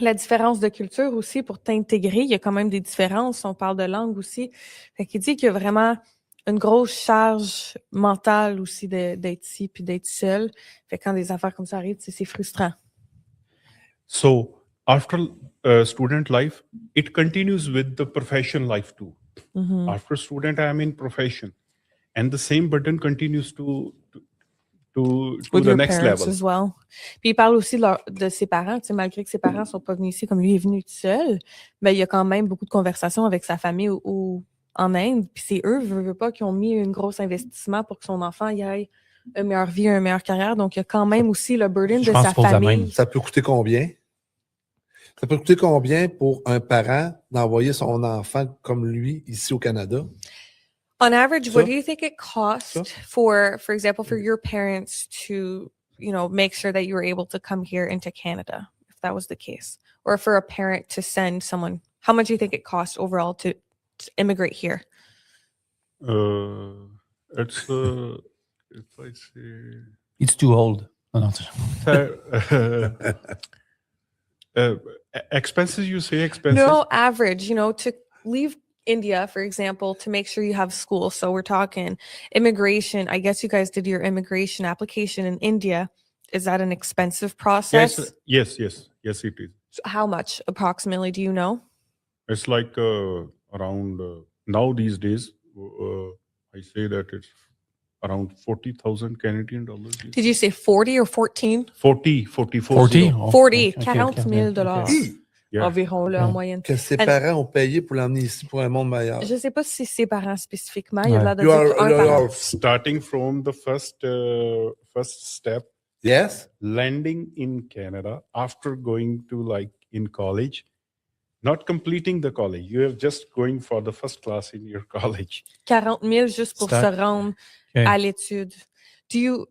La différence de culture aussi pour t'intégrer. Il y a quand même des différences. On parle de langue aussi. Fait qu'il dit qu'il y a vraiment une grosse charge mentale aussi d'être ici puis d'être seul. Fait que quand des affaires comme ça arrivent, c'est frustrant. So, after student life, it continues with the profession life too. After student, I am in profession. And the same burden continues to the next level. As well. Puis il parle aussi de ses parents. Malgré que ses parents ne sont pas venus ici, comme lui est venu tout seul, mais il y a quand même beaucoup de conversations avec sa famille ou en Inde. Puis c'est eux, veut pas, qui ont mis un gros investissement pour que son enfant y ait une meilleure vie, une meilleure carrière. Donc il y a quand même aussi le burden de sa famille. Ça peut coûter combien? Ça peut coûter combien pour un parent d'envoyer son enfant comme lui ici au Canada? On average, what do you think it cost for example, for your parents to, make sure that you were able to come here into Canada, if that was the case, or for a parent to send someone? How much do you think it costs overall to immigrate here? It's if I say it's too old. Expenses, you say expenses? No, average, to leave India, for example, to make sure you have school. So we're talking immigration. I guess you guys did your immigration application in India. Is that an expensive process? Yes, it is. So how much approximately, do you know? It's like around, now these days, I say that it's around 40,000 Canadian dollars. Did you say 40 or 14? 40. 40, $40,000. Yeah. Environ, là, en moyenne. Que ses parents ont payé pour l'emmener ici pour un monde meilleur. Je ne sais pas si c'est ses parents spécifiquement. Il y a l'air de dire un parent. Starting from the first step. Yes. Landing in Canada after going to like in college, not completing the college. You are just going for the first class in your college. 40 000 juste pour se rendre à l'étude. Do you...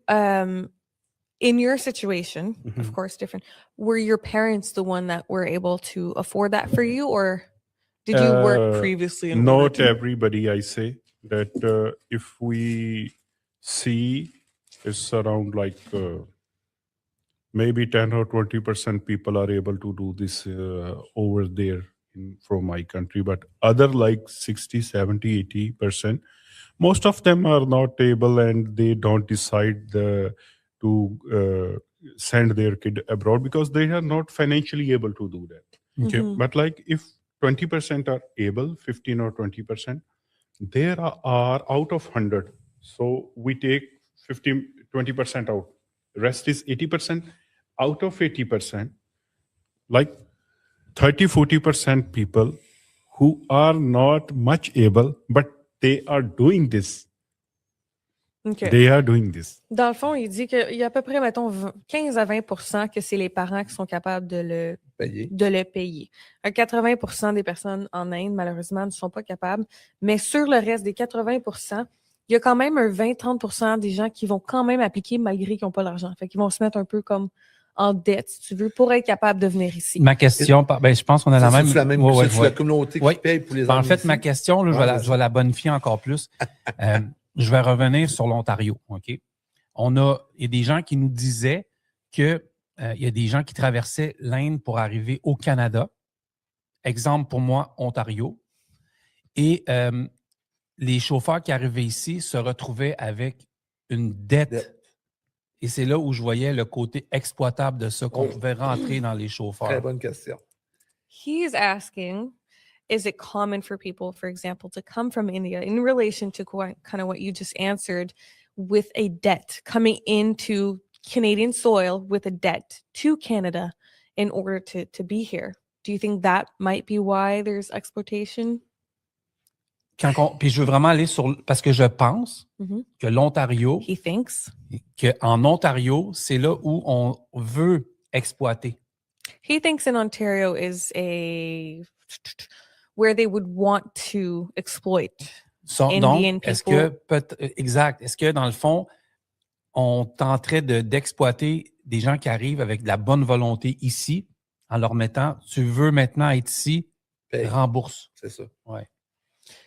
in your situation, of course, different, were your parents the one that were able to afford that for you, or did you work previously? Not everybody, I say. That if we see, it's around like maybe 10 or 20% people are able to do this over there from my country, but other like 60, 70, 80%, most of them are not able and they don't decide to send their kid abroad because they are not financially able to do that. Okay. But like if 20% are able, 15 or 20%, there are out of 100. So we take 20% out. Rest is 80%. Out of 80%, like 30-40% people who are not much able, but they are doing this. OK. They are doing this. Dans le fond, il dit qu'il y a à peu près, mettons, 15 à 20 que c'est les parents qui sont capables de le payer. 80 des personnes en Inde, malheureusement, ne sont pas capables. Mais sur le reste des 80 il y a quand même un 20-30 des gens qui vont quand même appliquer malgré qu'ils n'ont pas l'argent. Fait qu'ils vont se mettre un peu comme en dette, si tu veux, pour être capable de venir ici. Ma question, je pense qu'on a la même. C'est la communauté qui Oui. paye pour les En fait, ici. ma question, là, je vais la bonifier encore plus. Je vais revenir sur l'Ontario. OK? Il y a des gens qui nous disaient qu'il y a des gens qui traversaient l'Inde pour arriver au Canada. Exemple pour moi, Ontario. Et les chauffeurs qui arrivaient ici se retrouvaient avec une dette. Et c'est là où je voyais le côté exploitable de ça, qu'on pouvait rentrer dans les chauffeurs. Très bonne question. He's asking, is it common for people, for example, to come from India in relation to kind of what you just answered with a debt, coming into Canadian soil with a debt to Canada in order to be here? Do you think that might be why there's exploitation? Puis je veux vraiment aller parce que je pense Mhm. que l'Ontario, He thinks. qu'en Ontario, c'est là où on veut exploiter. He thinks in Ontario is where they would want to exploit Indian Donc, est-ce people. exact. Est-ce que dans le fond, on tenterait d'exploiter des gens qui arrivent avec de la bonne volonté ici en leur mettant, tu veux maintenant être ici, rembourse. C'est ça. Ouais.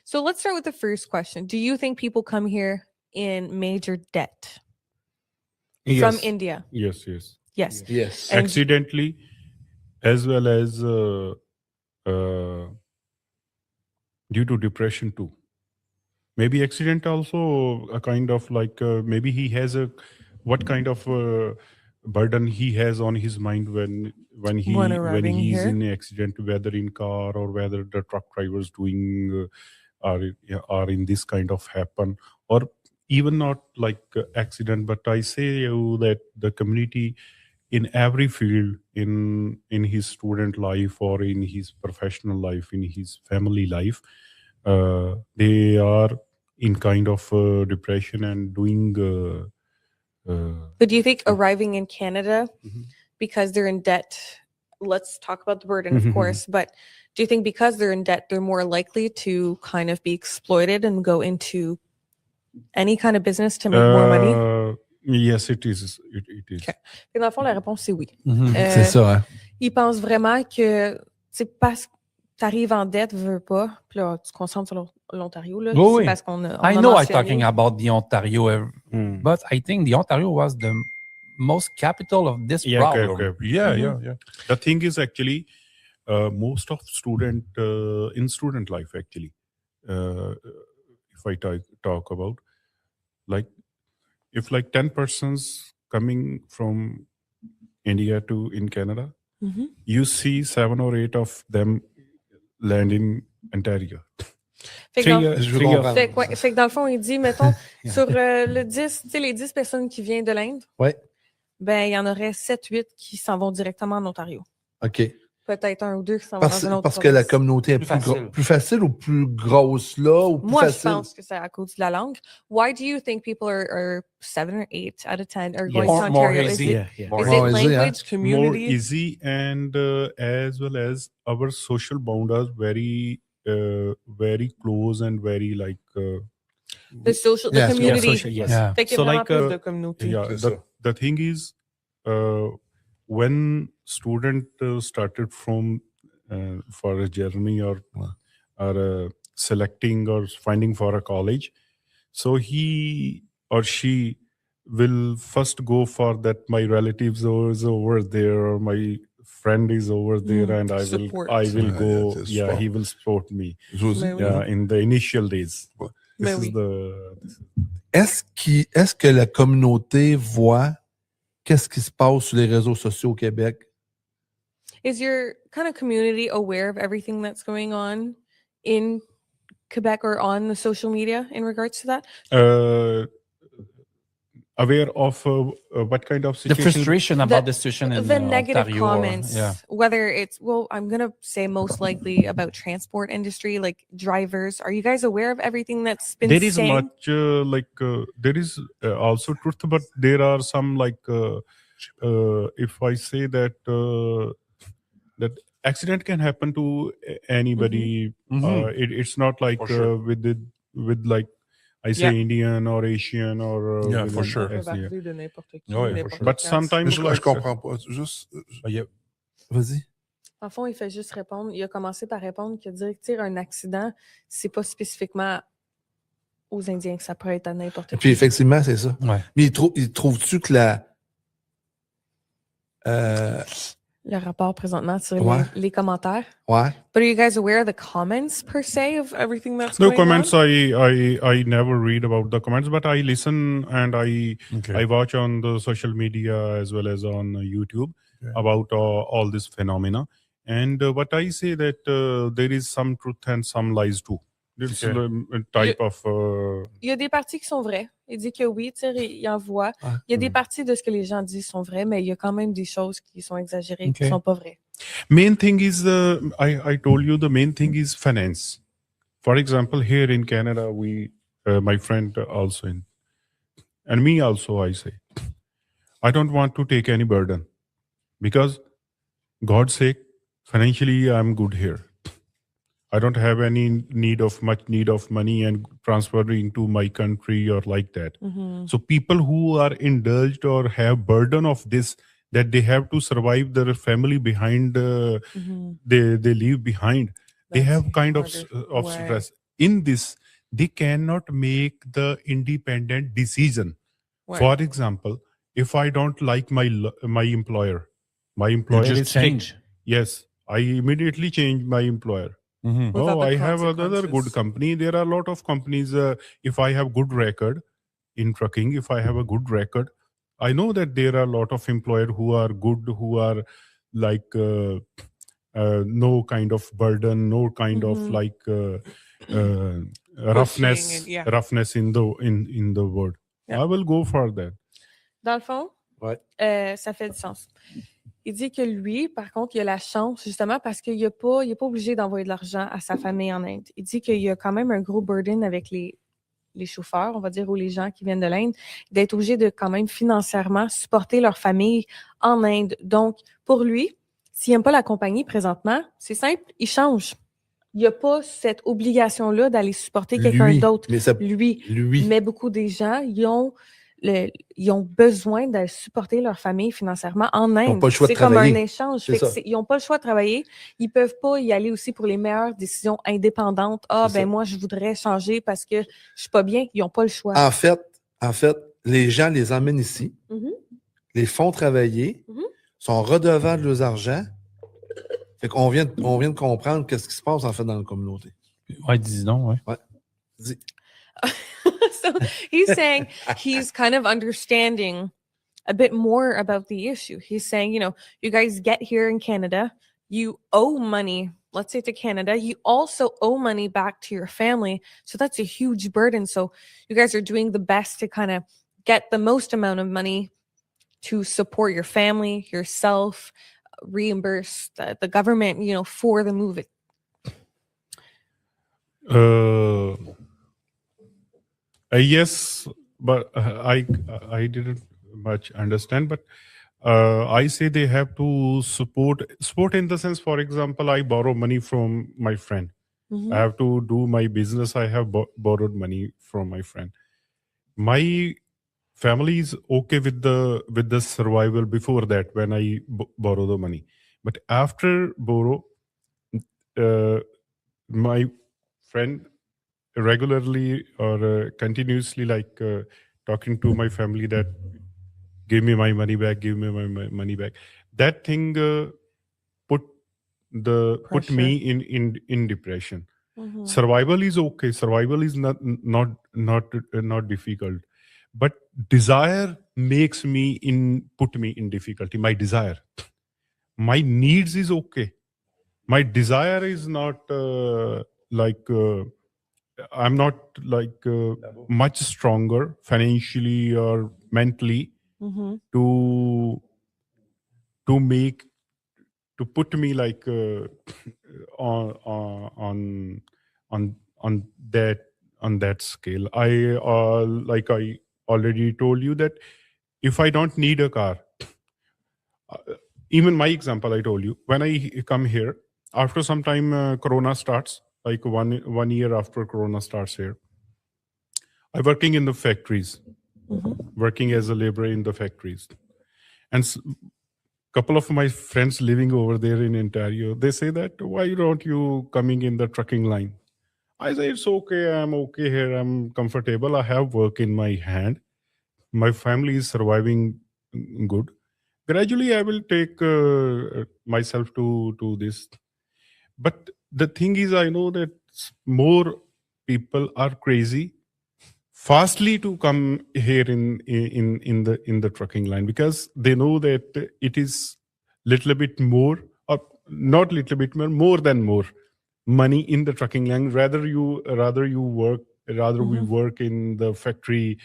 So let's start with the first question. Do you think people come here in major debt from India? Yes. Yes. And Accidentally, as well as due to depression too. Maybe accident also a kind of like maybe he has what kind of burden he has on his mind when he's in an accident, whether in car or whether the truck drivers doing are in this kind of happen, or even not like accident, but I say that the community in every field, in his student life or in his professional life, in his family life, they are in kind of depression and doing. But do you think arriving in Canada because they're in debt? Let's talk about the burden, of course, but do you think because they're in debt, they're more likely to kind of be exploited and go into any kind of business to make more money? Yes, it is. It is. Okay. Et dans le fond, la réponse, c'est oui. C'est ça, hein? Ils pensent vraiment que c'est parce que tu arrives en dette, veux pas, puis là, tu te concentres sur l'Ontario. Là, c'est parce qu'on a I know I'm mentionné. talking about the Ontario, but I think the Ontario was the most capital of this problem. Okay. Yeah. The thing is actually, most of student in student life actually, if I talk about, like if like 10 persons coming from India to in Canada, you see 7 or 8 of them land in Ontario. Fait que dans le fond, il dit, mettons, sur le 10, tu sais, les 10 personnes qui viennent de l'Inde, ben, il y en aurait 7-8 qui s'en vont directement en Ontario. OK. Peut-être 1 ou 2 qui s'en vont dans une autre parce que la communauté est plus facile ou plus grosse là? Ou plus Moi, facile? je pense que c'est à cause de la langue. Why do you think people are 7 or 8 out of 10 are going to Ontario? More easy. Is it language, community? More easy, and as well as our social bond are very close and very like the community. Yeah. Fait qu'il y a vraiment plus de communauté. The thing is, when student started from for a journey or selecting or finding for a college, so he or she will first go for that my relatives is over there or my friend is over there and I will go. Yeah, he will support me. In the initial days. Est-ce que la communauté voit qu'est-ce qui se passe sur les réseaux sociaux au Québec? Is your kind of community aware of everything that's going on in Quebec or on the social media in regards to that? aware of what kind of The situation. frustration about the situation in the negative Ontario. comments, Yeah. whether it's, well, I'm going to say most likely about transport industry, like drivers. Are you guys aware of everything that's been There is saying? much there is also truth, but there are some if I say that that accident can happen to anybody. It's not like For sure. with like I say Indian or Asian or Yeah, with for an sure. ethnic. de n'importe qui, Ouais, for n'importe sure. But quand. sometimes Mais je like comprends pas. Juste. Vas-y. En fond, il fait juste répondre. Il a commencé par répondre que dire que un accident, c'est pas spécifiquement aux Indiens, que ça peut être à n'importe qui. Puis effectivement, c'est ça. Ouais. Mais il trouve-tu que Le rapport présentement sur Ouais. les commentaires. Ouais. But are you guys aware of the comments per se of everything that's no going comments. on? I never read about the comments, but I listen and I Okay. watch on the social media as well as on YouTube Okay. about all this phenomena. And what I say that there is some truth and some lies too. It's Okay. a type of. Il y a des parties qui sont vraies. Il dit que oui, il en voit. Ouais. Il y a des parties de ce que les gens disent sont vraies, mais il y a quand même des choses qui sont exagérées, qui Okay. sont pas vraies. Main thing is I told you the main thing is finance. For example, here in Canada, we my friend also in, and me also I say, I don't want to take any burden because God's sake, financially I'm good here. I don't have any much need of money and transferring to my country or like that. So people who are indulged or have burden of this, that they have to survive their family behind, they leave behind. They That's have kind of harder. of Ouais. stress. In this, they cannot make the independent decision. Ouais. For example, if I don't like my employer You is just strict. change. Yes, I immediately change my employer. Mhm. Without the I have another good consequences. company. There are a lot of companies. If I have good record in trucking, if I have a good record, I know that there are a lot of employers who are good, who are like no kind of burden, no kind of like roughness, and- yeah. roughness in the word. Yeah. I will go for that. Dans le fond, Ouais. ça fait du sens. Il dit que lui, par contre, il a la chance, justement, parce qu'il n'est pas obligé d'envoyer de l'argent à sa famille en Inde. Il dit qu'il y a quand même un gros burden avec les chauffeurs, on va dire, ou les gens qui viennent de l'Inde, d'être obligé de quand même financièrement supporter leur famille en Inde. Donc, pour lui, s'il n'aime pas la compagnie présentement, c'est simple, il change. Il n'y a pas cette obligation-là d'aller supporter quelqu'un Lui, d'autre. mais ça- Lui. Lui. Mais beaucoup des gens, ils ont besoin de supporter leur famille financièrement en Inde. Ils n'ont pas le choix de C'est comme travailler. un échange. C'est Fait que ça. ils n'ont pas le choix de travailler. Ils ne peuvent pas y aller aussi pour les meilleures décisions indépendantes. Ah, C'est ben ça. moi, je voudrais changer parce que je ne suis pas bien. Ils n'ont pas le choix. En fait, les gens les emmènent ici, Mhm. les font travailler, Mhm. sont redevables de leurs argent. Fait qu'on vient de comprendre qu'est-ce qui se passe en fait dans la communauté. Ouais, dis donc, ouais. Dis. So he's saying he's kind of understanding a bit more about the issue. He's saying, you guys get here in Canada, you owe money, let's say to Canada, you also owe money back to your family. So that's a huge burden. So you guys are doing the best to kind of get the most amount of money to support your family, yourself, reimburse the government, for the move. Yes, but I didn't much understand. But I say they have to support in the sense. For example, I borrow money from my friend. Mhm. I have to do my business. I have borrowed money from my friend. My family is okay with the survival before that when I borrow the money. But after borrow, my friend regularly or continuously talking to my family that give me my money back, give me my money back. That thing put me in depression. Mhm. Survival is okay. Survival is not difficult, but desire makes put me in difficulty. My desire, my needs is okay. My desire is not I'm not like much stronger financially or mentally Mhm. to put me like on that scale. I already told you that if I don't need a car, even my example, I told you, when I come here, after some time, Corona starts, like one year after Corona starts here, I'm working in the factories, working as a laborer in the factories. And couple of my friends living over there in Ontario, they say that, why don't you coming in the trucking line? I say, it's okay, I'm okay here, I'm comfortable, I have work in my hand, my family is surviving good. Gradually, I will take myself to this. But the thing is, I know that more people are crazy fastly to come here in the trucking line, because they know that it is little bit more, or not little bit more than more money in the trucking line. Rather we work in the factory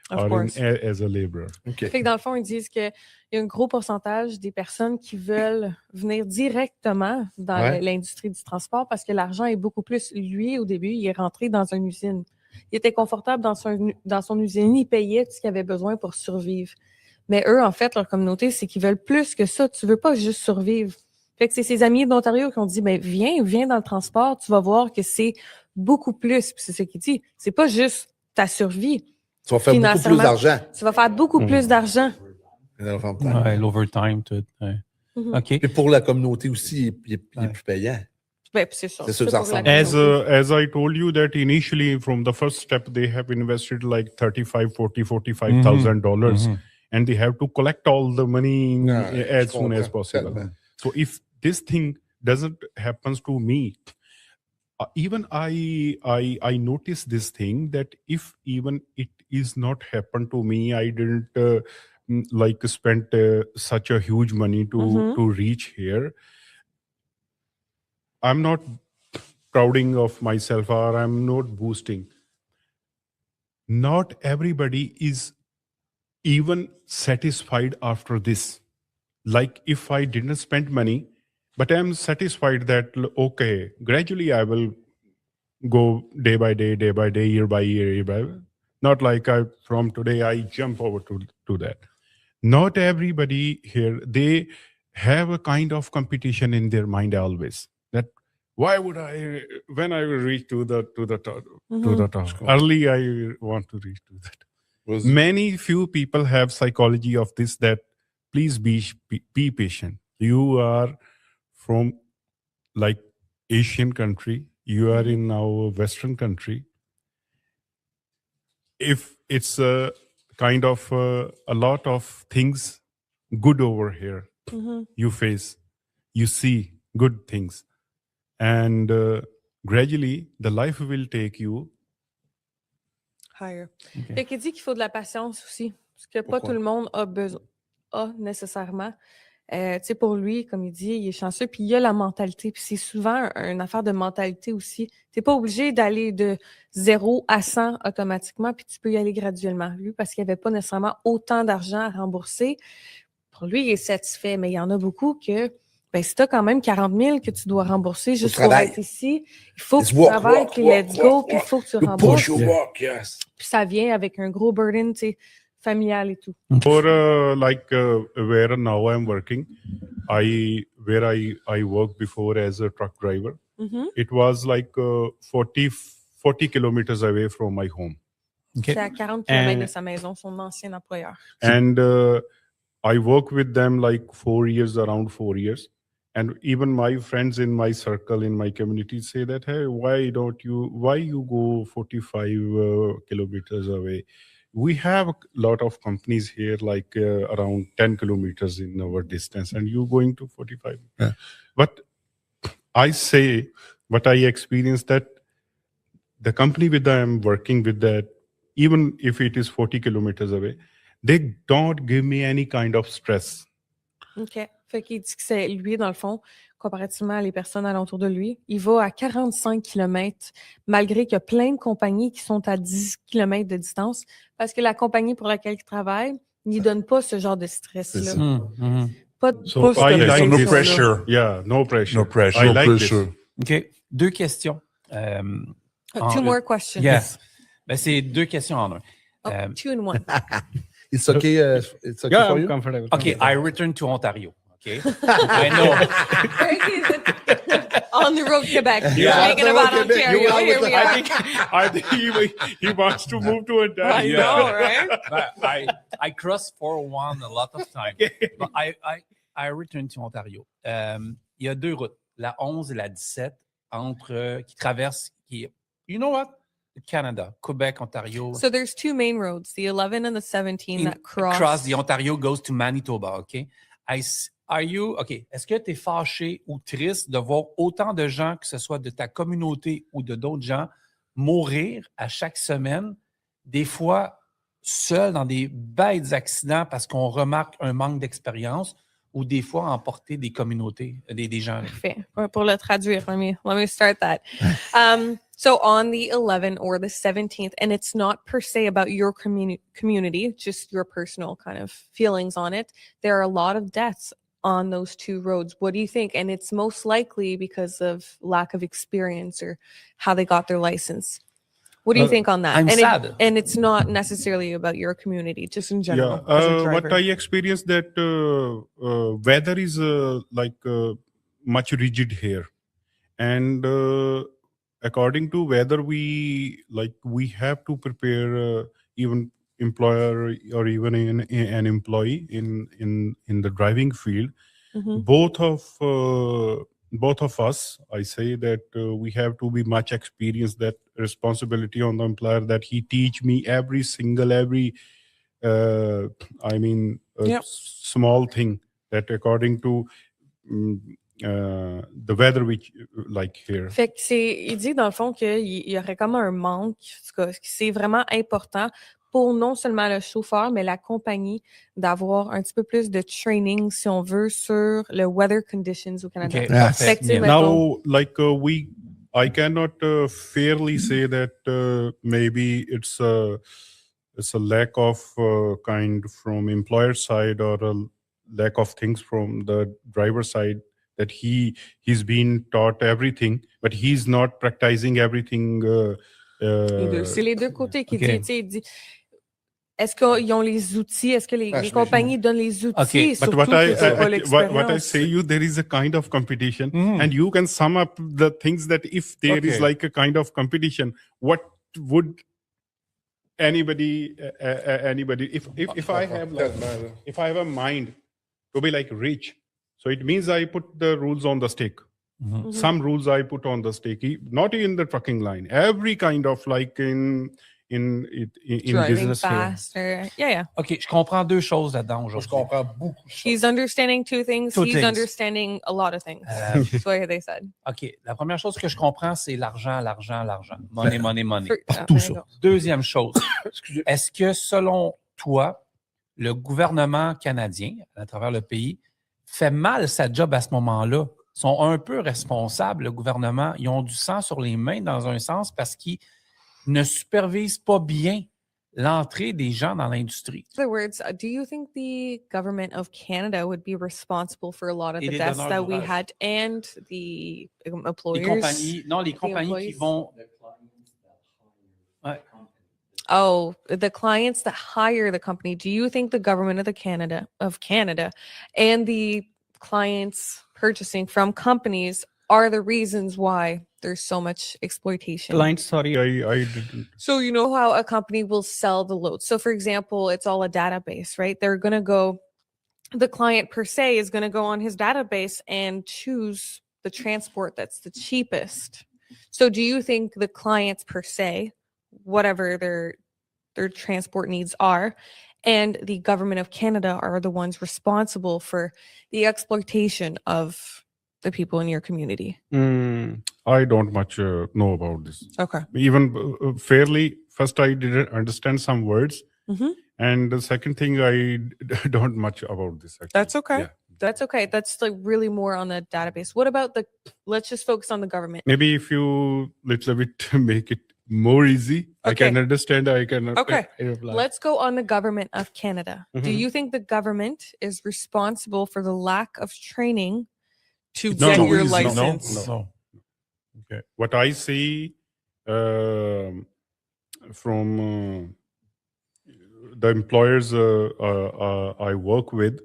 Of or course. as a laborer. OK. Fait que dans le fond, ils disent qu'il y a un gros pourcentage des personnes qui veulent venir directement dans Ouais. l'industrie du transport parce que l'argent est beaucoup plus. Lui, au début, il est rentré dans une usine. Il était confortable dans son usine. Il payait tout ce qu'il avait besoin pour survivre. Mais eux, en fait, leur communauté, c'est qu'ils veulent plus que ça. Tu veux pas juste survivre. Fait que c'est ses amis d'Ontario qui ont dit, ben, viens dans le transport, tu vas voir que c'est beaucoup plus. Puis c'est ce qu'il dit. C'est pas juste ta survie. Tu vas faire beaucoup plus d'argent. Tu vas faire beaucoup plus d'argent. Ouais, l'overtime, tout. Ouais. Mhm. OK. Et pour la communauté aussi, il est plus payant. Ben, c'est sûr. C'est sûr que ça pour la ressemble. As I told you that initially from the first step they have invested like $45,000 and they have to collect all the money as soon as possible. Tellement. So if this thing doesn't happens to me, even I notice this thing that if even it is not happened to me, I didn't like spend such a huge money to reach here. I'm not prouding of myself or I'm not boosting. Not everybody is even satisfied after this. Like if I didn't spend money, but I'm satisfied that, okay, gradually I will go day by day, year by year. Not like from today I jump over to that. Not everybody here, they have a kind of competition in their mind always. That why would I, when I will reach to the top, early I want to reach to that. Many few people have psychology of this, that please be patient. You are from like Asian country, you are in our Western country. If it's a kind of a lot of things good over here, you face, you see good things. And gradually, the life will take you higher. Okay. Fait qu'il dit qu'il faut de la patience aussi, parce que pas Pourquoi? tout le monde a nécessairement. Tu sais, pour lui, comme il dit, il est chanceux, puis il a la mentalité. Puis c'est souvent une affaire de mentalité aussi. Tu n'es pas obligé d'aller de 0 à 100 automatiquement, puis tu peux y aller graduellement. Lui, parce qu'il n'y avait pas nécessairement autant d'argent à rembourser. Pour lui, il est satisfait, mais il y en a beaucoup que, ben, si tu as quand même 40 000 que tu dois rembourser juste pour être ici, il faut que tu travailles, puis let's go, puis il faut que tu rembourses. Puis ça vient avec un gros burden, tu sais, familial et tout. for where now I'm working, I worked before as a truck driver. It was like 40 kilometers away from my home. Okay. C'est à 40 km de sa maison, son ancien employeur. And I work with them like around 4 years. And even my friends in my circle, in my community say that, hey, why you go 45 kilometers away? We have a lot of companies here, like around 10 kilometers in our distance, and you going to 45. Yeah. But I say, what I experienced, that the company with that I'm working with, that even if it is 40 kilometers away, they don't give me any kind of stress. OK. Fait qu'il dit que c'est lui, dans le fond, comparativement à les personnes alentour de lui, il va à 45 km, malgré qu'il y a plein de compagnies qui sont à 10 km de distance, parce que la compagnie pour laquelle il travaille n'y donne pas ce genre de stress-là. Pas So cette I like pression-là. this. No pressure. Yeah, no pressure. No pressure. I No like pressure. OK. 2 questions. Two more questions. Yes. Ben, c'est 2 questions en un. Oh, 2 in 1. It's okay, it's okay Yeah, for I'm you? comfortable. OK, I return to Ontario. OK? I know. On the road, Quebec. Yeah. Speaking On the road, about Quebec. Ontario, You are here with we the- are. I think he wants to move to I Ontario. know, right? But I cross 401 a lot of time. But I return to Ontario. Il y a 2 routes, la 11 et la 17, qui traversent, you know what? Le Canada, Québec, Ontario. So there's 2 main roads, the 11 and the 17 that cross. the Ontario goes to Manitoba, OK? Est-ce que tu es fâché ou triste de voir autant de gens, que ce soit de ta communauté ou de d'autres gens, mourir à chaque semaine, des fois seuls dans des bêtes accidents parce qu'on remarque un manque d'expérience ou des fois emporter des communautés, des gens. Parfait. Pour le traduire, let me start that. So on the 11th or the 17th, and it's not per se about your community, just your personal kind of feelings on it. There are a lot of deaths on those 2 roads. What do you think? And it's most likely because of lack of experience or how they got their license. What do you think on that? I'm and sad. And it's not necessarily about your community, just in general. Yeah, as a what driver. I experienced that weather is much rigid here, and according to weather, we have to prepare even employer or even an employee in the driving field. Mhm. Both of us, I say that we have to be much experienced. That responsibility on the employer that he teach me every small thing that according to the weather which like here. Fait que il dit dans le fond qu'il y aurait comme un manque, en tout cas, c'est vraiment important pour non seulement le chauffeur, mais la compagnie d'avoir un petit peu plus de training, si on veut, sur le weather conditions au Canada. OK, Yeah. parfait. Fait que, tu sais, Bien. mettons- Now, I cannot fairly say that maybe it's a lack of kind from employer side or a lack of things from the driver side that he's been taught everything, but he's not practicing everything. C'est les 2 côtés qui OK. dit, tu sais, il dit, est-ce qu'ils ont les outils? Est-ce que les compagnies donnent les outils? OK. Et But surtout what que I, c'est pas what I l'expérience. say you, there is a kind of competition, Mhm. and you can sum up the things that if there is Okay. like a kind of competition, what would anybody if I have a mind to be like rich, so it means I put the rules on the stake. Mhm. Mhm. Some rules I put on the stake, not in the trucking line, every kind of like in Driving business here. fast. Yeah. OK, je comprends 2 choses là-dedans Moi, je aujourd'hui. comprends beaucoup. de choses. He's understanding 2 things. Two He's things. understanding a lot of things. That's what they said. OK, la première chose que je comprends, c'est l'argent. Money, money, money. Tout there ça. you go. Deuxième chose, est-ce que selon toi, le gouvernement canadien, à travers le pays, fait mal sa job à ce moment-là? Ils sont un peu responsables, le gouvernement. Ils ont du sang sur les mains dans un sens parce qu'ils ne supervisent pas bien l'entrée des gens dans l'industrie. In other words, do you think the government of Canada would be responsible for a lot of Et the les deaths donneurs that we d'ouvrage. had and the employers? Les compagnies employees. qui vont... Ouais. Oh, the clients that hire the company. Do you think the government of Canada and the clients purchasing from companies are the reasons why there's so much exploitation? Clients, sorry. I didn't. So you know how a company will sell the load. So for example, it's all a database, right? They're going to go, the client per se is going to go on his database and choose the transport that's the cheapest. So do you think the clients per se, whatever their transport needs are, and the government of Canada are the ones responsible for the exploitation of the people in your community? I don't much know about this. Okay. Even fairly, first I didn't understand some words. Mhm. And the second thing, I don't much about this. Actually. That's okay. Yeah. That's okay. That's like really more on the database. What about let's just focus on the government. Maybe if you little bit make it more easy, I Okay. can understand. I can Okay. reply. Let's go on the government of Canada. Do Mhm. you think the government is responsible for the lack of training to No, get no, your no, license? no. Okay. What I see from the employers I work with,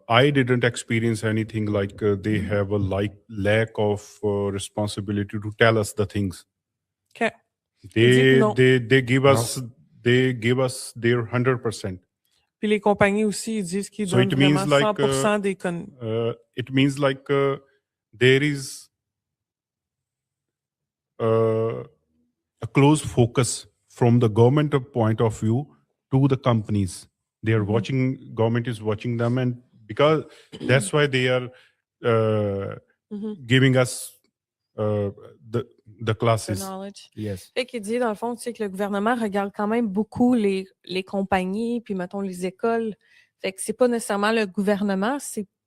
I didn't experience anything like they have a lack of responsibility to tell us the things. Okay. They Non. they give us their 100%. Puis les compagnies aussi, ils disent qu'ils So donnent it means vraiment like 100% des it means like there is a close focus from the government point of view to the companies. They are watching, government is watching them, and because that's why they are giving us the The classes. knowledge. Yes. Fait qu'il dit, dans le fond, tu sais, que le gouvernement regarde quand même beaucoup les compagnies, puis mettons les écoles. Fait que c'est pas nécessairement le gouvernement,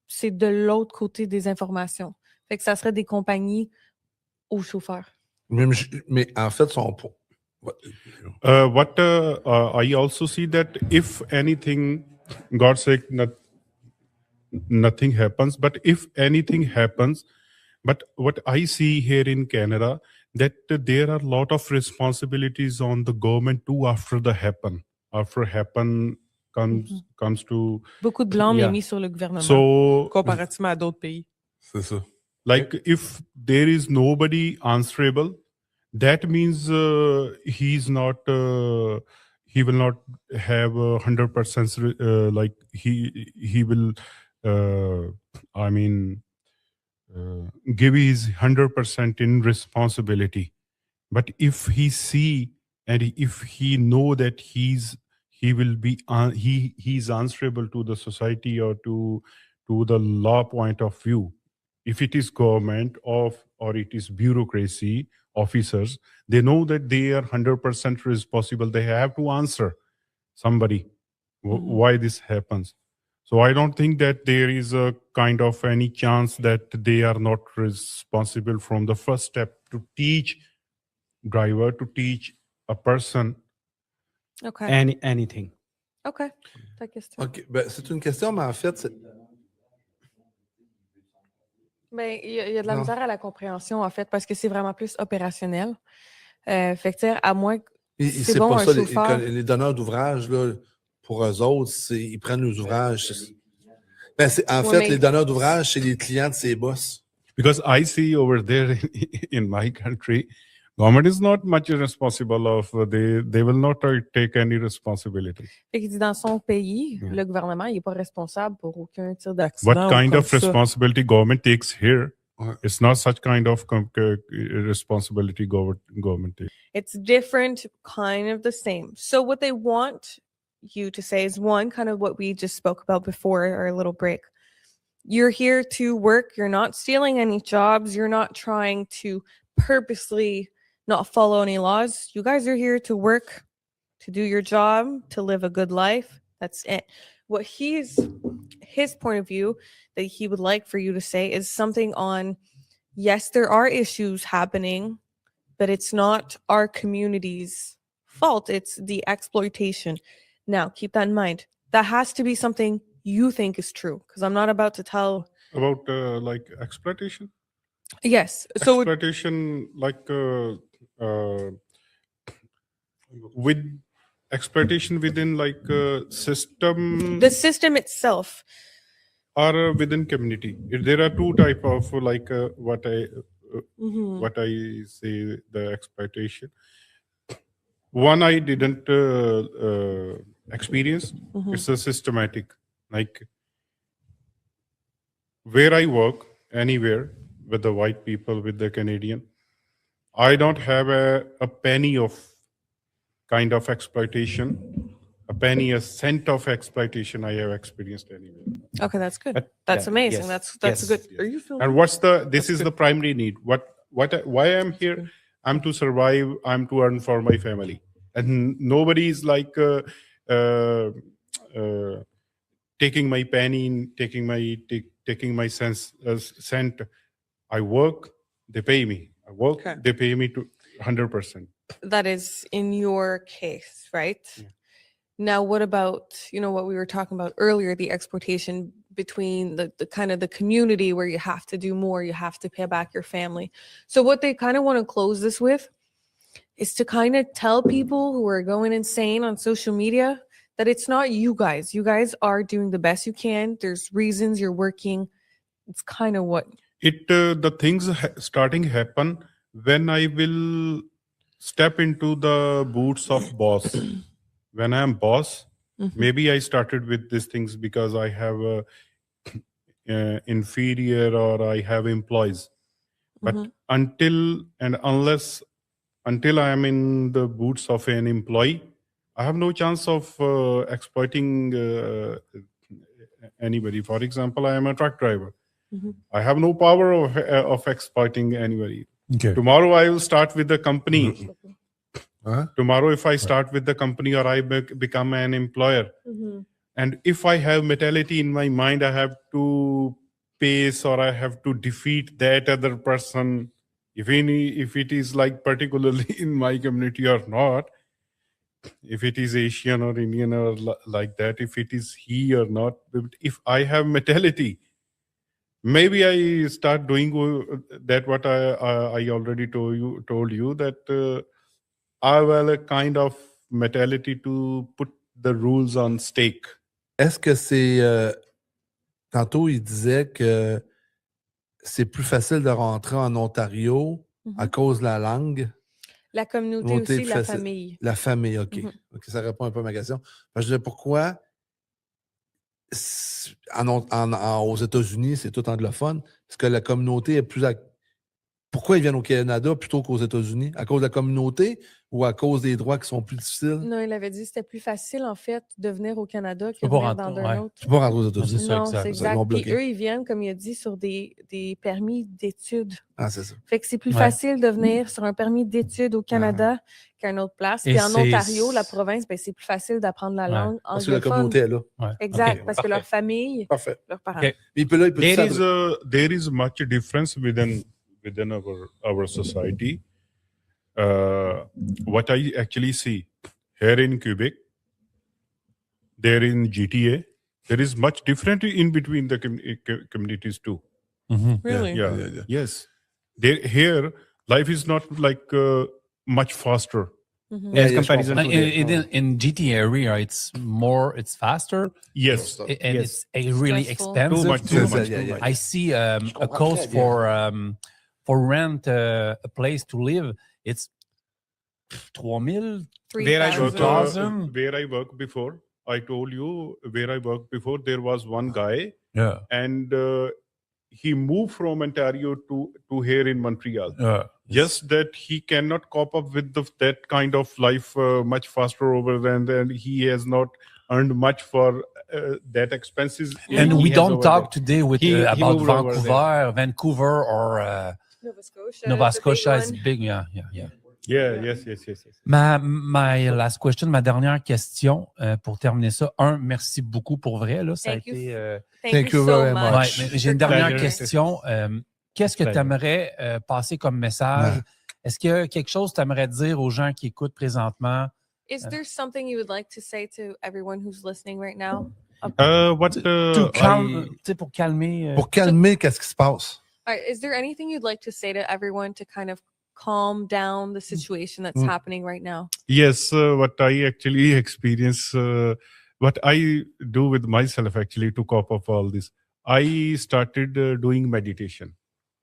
c'est de l'autre côté des informations. Fait que ça serait des compagnies aux chauffeurs. Mais en fait, son point. What I also see that if anything, God sake, nothing happens. But if anything happens, but what I see here in Canada, that there are a lot of responsibilities on the government too after happen comes to Beaucoup de blâme Yeah. est mis sur le gouvernement. so comparativement à d'autres pays. C'est ça. like if there is nobody answerable, that means he's not he will not have 100% like he will I mean give his 100% in responsibility. But if he see and if he know that he will be he's answerable to the society or to the law point of view, if it is government or it is bureaucracy officers, they know that they are 100% responsible. They have to answer somebody why this happens. So I don't think that there is a kind of any chance that they are not responsible from the first step to teach driver, to teach a person. OK. Anything. OK. Ta question. OK. Ben, c'est une question, mais en fait, c'est. Ben, il y a de la Non. misère à la compréhension, en fait, parce que c'est vraiment plus opérationnel. Fait que, tu sais, à moins que c'est C'est bon, pas un ça, chauffeur. les donneurs d'ouvrages, là, pour eux autres, ils prennent les ouvrages. Ben, en Ouais, fait, mais- les donneurs d'ouvrages, c'est les clients de ses boss. Because I see over there in my country, government is not much responsible of, they will not take any responsibility. Fait qu'il dit dans son pays, Yeah. le gouvernement, il n'est pas responsable pour aucun tir What d'accident. kind comme of ça. responsibility government takes here? Ouais. It's not such kind of responsibility government takes. It's different, kind of the same. So what they want you to say is one, kind of what we just spoke about before our little break. You're here to work. You're not stealing any jobs. You're not trying to purposely not follow any laws. You guys are here to work, to do your job, to live a good life. That's it. What his point of view that he would like for you to say is something on, yes, there are issues happening, but it's not our community's fault. It's the exploitation. Now, keep that in mind. That has to be something you think is true, because I'm not about to tell. About like exploitation? Yes. So Exploitation, like with exploitation within like system the system itself. or within community. There are two type of like what I say the exploitation. One I didn't experience. It's a systematic, like where I work anywhere with the white people, with the Canadian, I don't have a penny of kind of exploitation, a cent of exploitation I have experienced anywhere. Okay, that's good. But That's yeah, amazing. yes, That's a good. yes. Are you feeling? And this is the primary need. Why I'm here? I'm to survive. I'm to earn for my family. And nobody is like taking my penny, taking my cent. I work, they pay me. I work, Okay. they pay me to 100%. That is in your case, right? Yeah. Now, what about, what we were talking about earlier, the exploitation between the kind of the community where you have to do more, you have to pay back your family. So what they kind of want to close this with is to kind of tell people who are going insane on social media that it's not you guys. You guys are doing the best you can. There's reasons you're working. It's kind of what The things starting happen when I will step into the boots of boss. When I am boss, maybe I started with these things because I have a inferior or I have employees. But until I am in the boots of an employee, I have no chance of exploiting anybody. For example, I am a truck driver. I have no power of exploiting anybody. Okay. Tomorrow I will start with the company. Huh? Tomorrow, if I start with the company or I become an employer, and if I have mentality in my mind, I have to pace or I have to defeat that other person, if it is like particularly in my community or not, if it is Asian or Indian or like that, if it is he or not, if I have mentality, maybe I start doing that what I already told you that I have a kind of mentality to put the rules on stake. Est-ce que c'est... tantôt, il disait que c'est plus facile de rentrer en Ontario à cause de la langue. la communauté Communauté aussi, plus la facile. famille. La famille, OK. OK, ça répond un peu à ma question. Parce que je disais pourquoi aux États-Unis, c'est tout anglophone, parce que la communauté est plus... Pourquoi ils viennent au Canada plutôt qu'aux États-Unis? À cause de la communauté ou à cause des droits qui sont plus difficiles? Non, il avait dit que c'était plus facile, en fait, de venir au Canada que peux de pas venir rentrer, dans un ouais. autre. Tu peux pas rentrer aux C'est États-Unis. ça, Non, exact. c'est Ils exact. l'ont Puis bloqué. eux, ils viennent, comme il a dit, sur des permis d'études. Ah, c'est ça. Fait que c'est plus Ouais. facile de venir sur un permis d'études au Canada qu'à une autre place. Et Puis en c'est- Ontario, la province, ben, c'est plus facile d'apprendre la Ouais. langue Parce que la anglophone. communauté est là. Ouais. Exact, OK, parce que parfait. leur famille, Parfait. leurs parents. OK. Il peut There is much difference within our society. What I actually see here in Quebec, there in GTA, there is much different in between the communities too. Really? Yeah. Yes. Here, life is not like much faster. There's je comparison comprends. to In GTA area, it's faster. Yes. And Yes. it's really Stressful. expensive. Too much. Yeah. I see a comprends cost très for rent a place to live. It's 3,000. Where I work, 2,000. Where I worked before, I told you where I worked before, there was one guy Yeah. and he moved from Ontario to here in Montreal. Just that he cannot cope up with that kind of life much faster over there, and he has not earned much for that expenses. And he we has don't over talk there. today with He about moved over Vancouver or Nova Scotia. Nova the big Scotia is one. big. Yeah. Yeah, yes. My last question, ma dernière question pour terminer ça. Merci beaucoup pour vrai. Là, ça Thank a you. été. Thank you so very much. much. Ouais, mais j'ai une dernière Pleasure. question. Qu'est-ce que tu aimerais passer comme message? Ouais. Est-ce qu'il y a quelque chose que tu aimerais dire aux gens qui écoutent présentement? Is there something you would like to say to everyone who's listening right now? Pour calmer. Pour calmer, qu'est-ce qui se passe? All right, is there anything you'd like to say to everyone to kind of calm down the situation that's happening right now? Yes, what I actually experience, what I do with myself actually to cope up all this, I started doing meditation.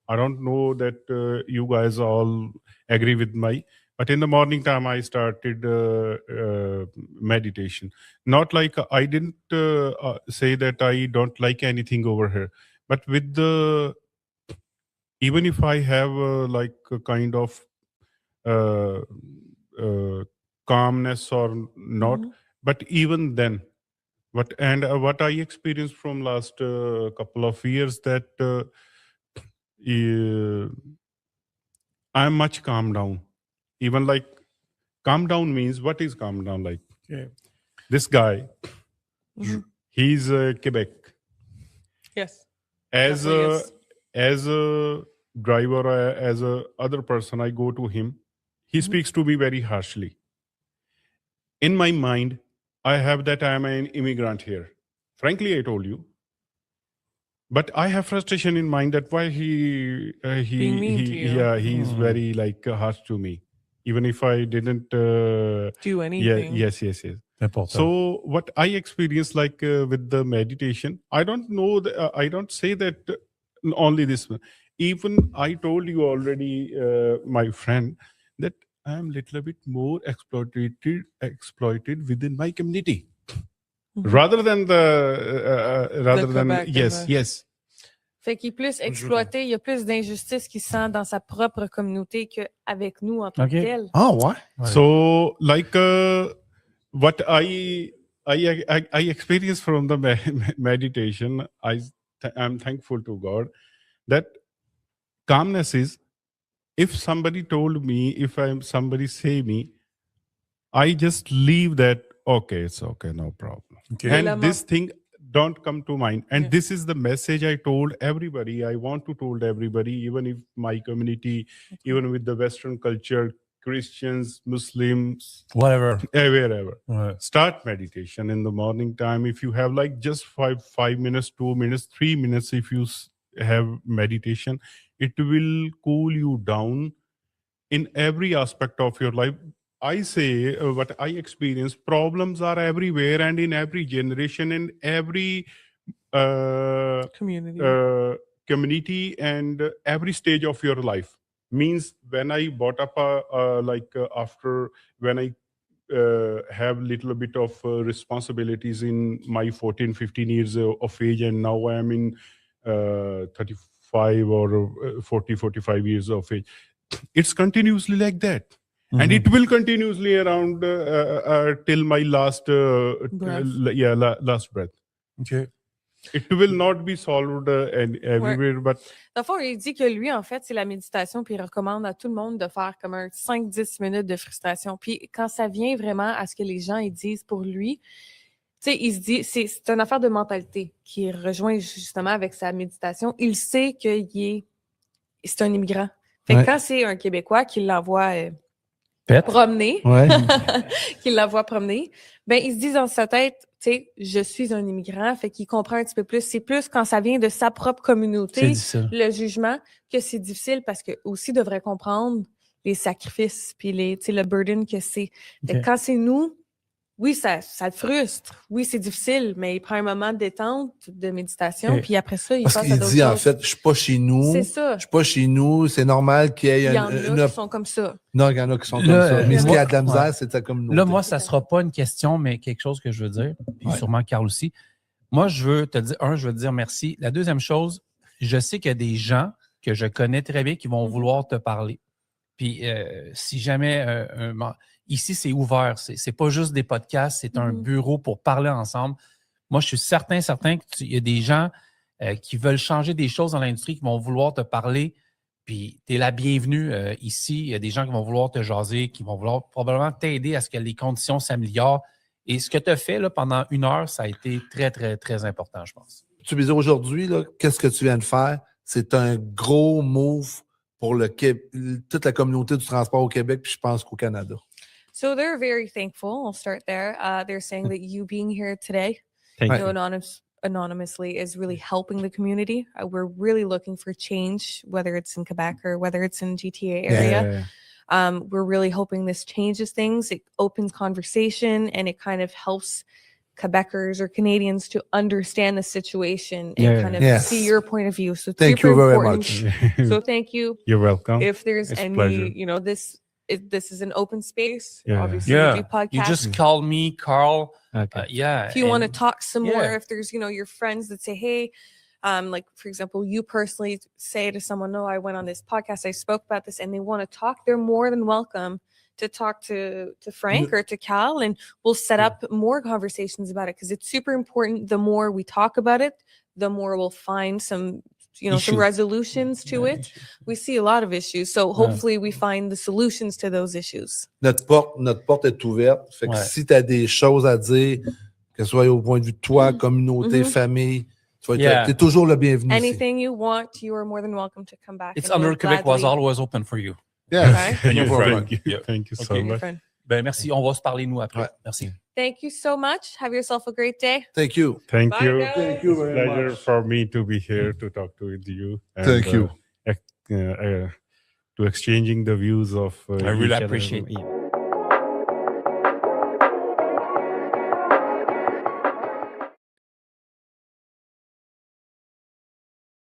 I don't know that you guys all agree with me, but in the morning time I started meditation. Not like I didn't say that I don't like anything over here, but with the even if I have like a kind of calmness or not, but even then, what I experienced from last couple of years that I'm much calm down. Even like calm down means, what is calm down like? Yeah. This guy He's Quebec. Yes. As Definitely as a driver, as a other person, I go to him. He speaks to me very harshly. In my mind, I have that I am an immigrant here. Frankly, I told you. But I have frustration in mind that why Being mean to you. he's very harsh to me, even if I didn't Do anything. yes. Important. So what I experience with the meditation, I don't know, I don't say that only this one. Even I told you already, my friend, that I am little bit more exploited within my community. Rather than Quebec yes. Fait qu'il est plus exploité, il y a plus d'injustice qu'il sent dans sa propre communauté qu'avec nous en tant que tel. Ah ouais? So what I experienced from the meditation, I'm thankful to God that calmness is, if somebody told me, somebody say me, I just leave that, okay, it's okay, no problem. Okay. And this thing don't come to mind. And this is the message I told everybody. I want to told everybody, even if my community, even with the Western culture, Christians, Muslims, Whatever. wherever. Ouais. Start meditation in the morning time. If you have just 5 minutes, 2 minutes, 3 minutes, if you have meditation, it will cool you down in every aspect of your life. I say what I experience, problems are everywhere and in every generation, in every community and every stage of your life. Means when I brought up after when I have little bit of responsibilities in my 14, 15 years of age, and now I am in 35 or 40, 45 years of age. It's continuously like that. Mm-hmm. And it will continuously around till my last breath. Last breath. Okay. It will not be solved everywhere, but... Dans le fond, il dit que lui, en fait, c'est la méditation, puis il recommande à tout le monde de faire comme un 5-10 minutes de frustration. Puis quand ça vient vraiment à ce que les gens ils disent pour lui, tu sais, il se dit, c'est une affaire de mentalité qui rejoint justement avec sa méditation. Il sait que c'est un immigrant. Fait que quand c'est un Québécois qui l'envoie promener, qu'il la voit promener, ben il se dit dans sa tête, tu sais, je suis un immigrant, fait qu'il comprend un petit peu plus. C'est plus quand ça vient de sa propre communauté, le jugement, que c'est difficile parce que aussi devrait comprendre les sacrifices puis le burden que c'est. Fait que quand c'est nous, oui, ça te frustre. Oui, c'est difficile, mais il prend un moment de détente, de méditation, puis après ça, il passe à d'autres choses. Parce qu'il dit, en fait, je suis pas chez nous. C'est ça. Je suis pas chez nous. C'est normal qu'il y ait Il y en a qui sont comme ça. Non, il y en a qui sont comme ça. Mais ce qu'il y a de la misère, c'est ta communauté. Là, moi, ça ne sera pas une question, mais quelque chose que je veux dire, puis sûrement Carl aussi. Moi, je veux te dire, je veux te dire merci. La deuxième chose, je sais qu'il y a des gens que je connais très bien qui vont vouloir te parler. Puis, si jamais... ici, c'est ouvert. C'est pas juste des podcasts, c'est un bureau pour parler ensemble. Moi, je suis certain qu'il y a des gens qui veulent changer des choses dans l'industrie, qui vont vouloir te parler. Puis, tu es la bienvenue ici. Il y a des gens qui vont vouloir te jaser, qui vont vouloir probablement t'aider à ce que les conditions s'améliorent. Et ce que tu as fait là, pendant 1 heure, ça a été très, très, très important, je pense. Tu veux dire aujourd'hui, qu'est-ce que tu viens de faire? C'est un gros move pour toute la communauté du transport au Québec, puis je pense qu'au Canada. So they're very thankful. I'll start there. They're saying that you being here today, anonymously, is really helping the community. We're really looking for change, whether it's in Quebec or whether it's in GTA area. We're really hoping this changes things. It opens conversation and it kind of helps Quebecers or Canadians to understand the situation and kind of see your point of view. So thank you very much. So thank you. You're welcome. If there's it's any, pleasure. This is an open space. Yeah. Obviously, we do podcasts. You just call me, Carl. Okay. If you want to talk some more, if there's, your friends that say, hey, like, for example, you personally say to someone, no, I went on this podcast, I spoke about this, and they want to talk, they're more than welcome to talk to Frank or to Cal, and we'll set up more conversations about it because it's super important. The more we talk about it, the more we'll find some resolutions to it. We see a lot of issues, so hopefully we find the solutions to those issues. Notre porte est ouverte. Fait que si tu as des choses à dire, que ce soit au point de vue de toi, communauté, famille. Tu es toujours le bienvenu. Anything you want, you are more than welcome to come back. It's and under we'll Quebec was gladly- always open for you. Yeah. Okay. No problem. Thank you so Okay. much. Fun. Ben, merci. On va se parler, nous, après. Ouais. Merci. Thank you so much. Have yourself a great day. Thank you. Thank Bye, you. guys. Thank you very Pleasure much. for me to be here to talk to with you. And, Thank you. To exchanging the views of I really each other. appreciate it. Yeah.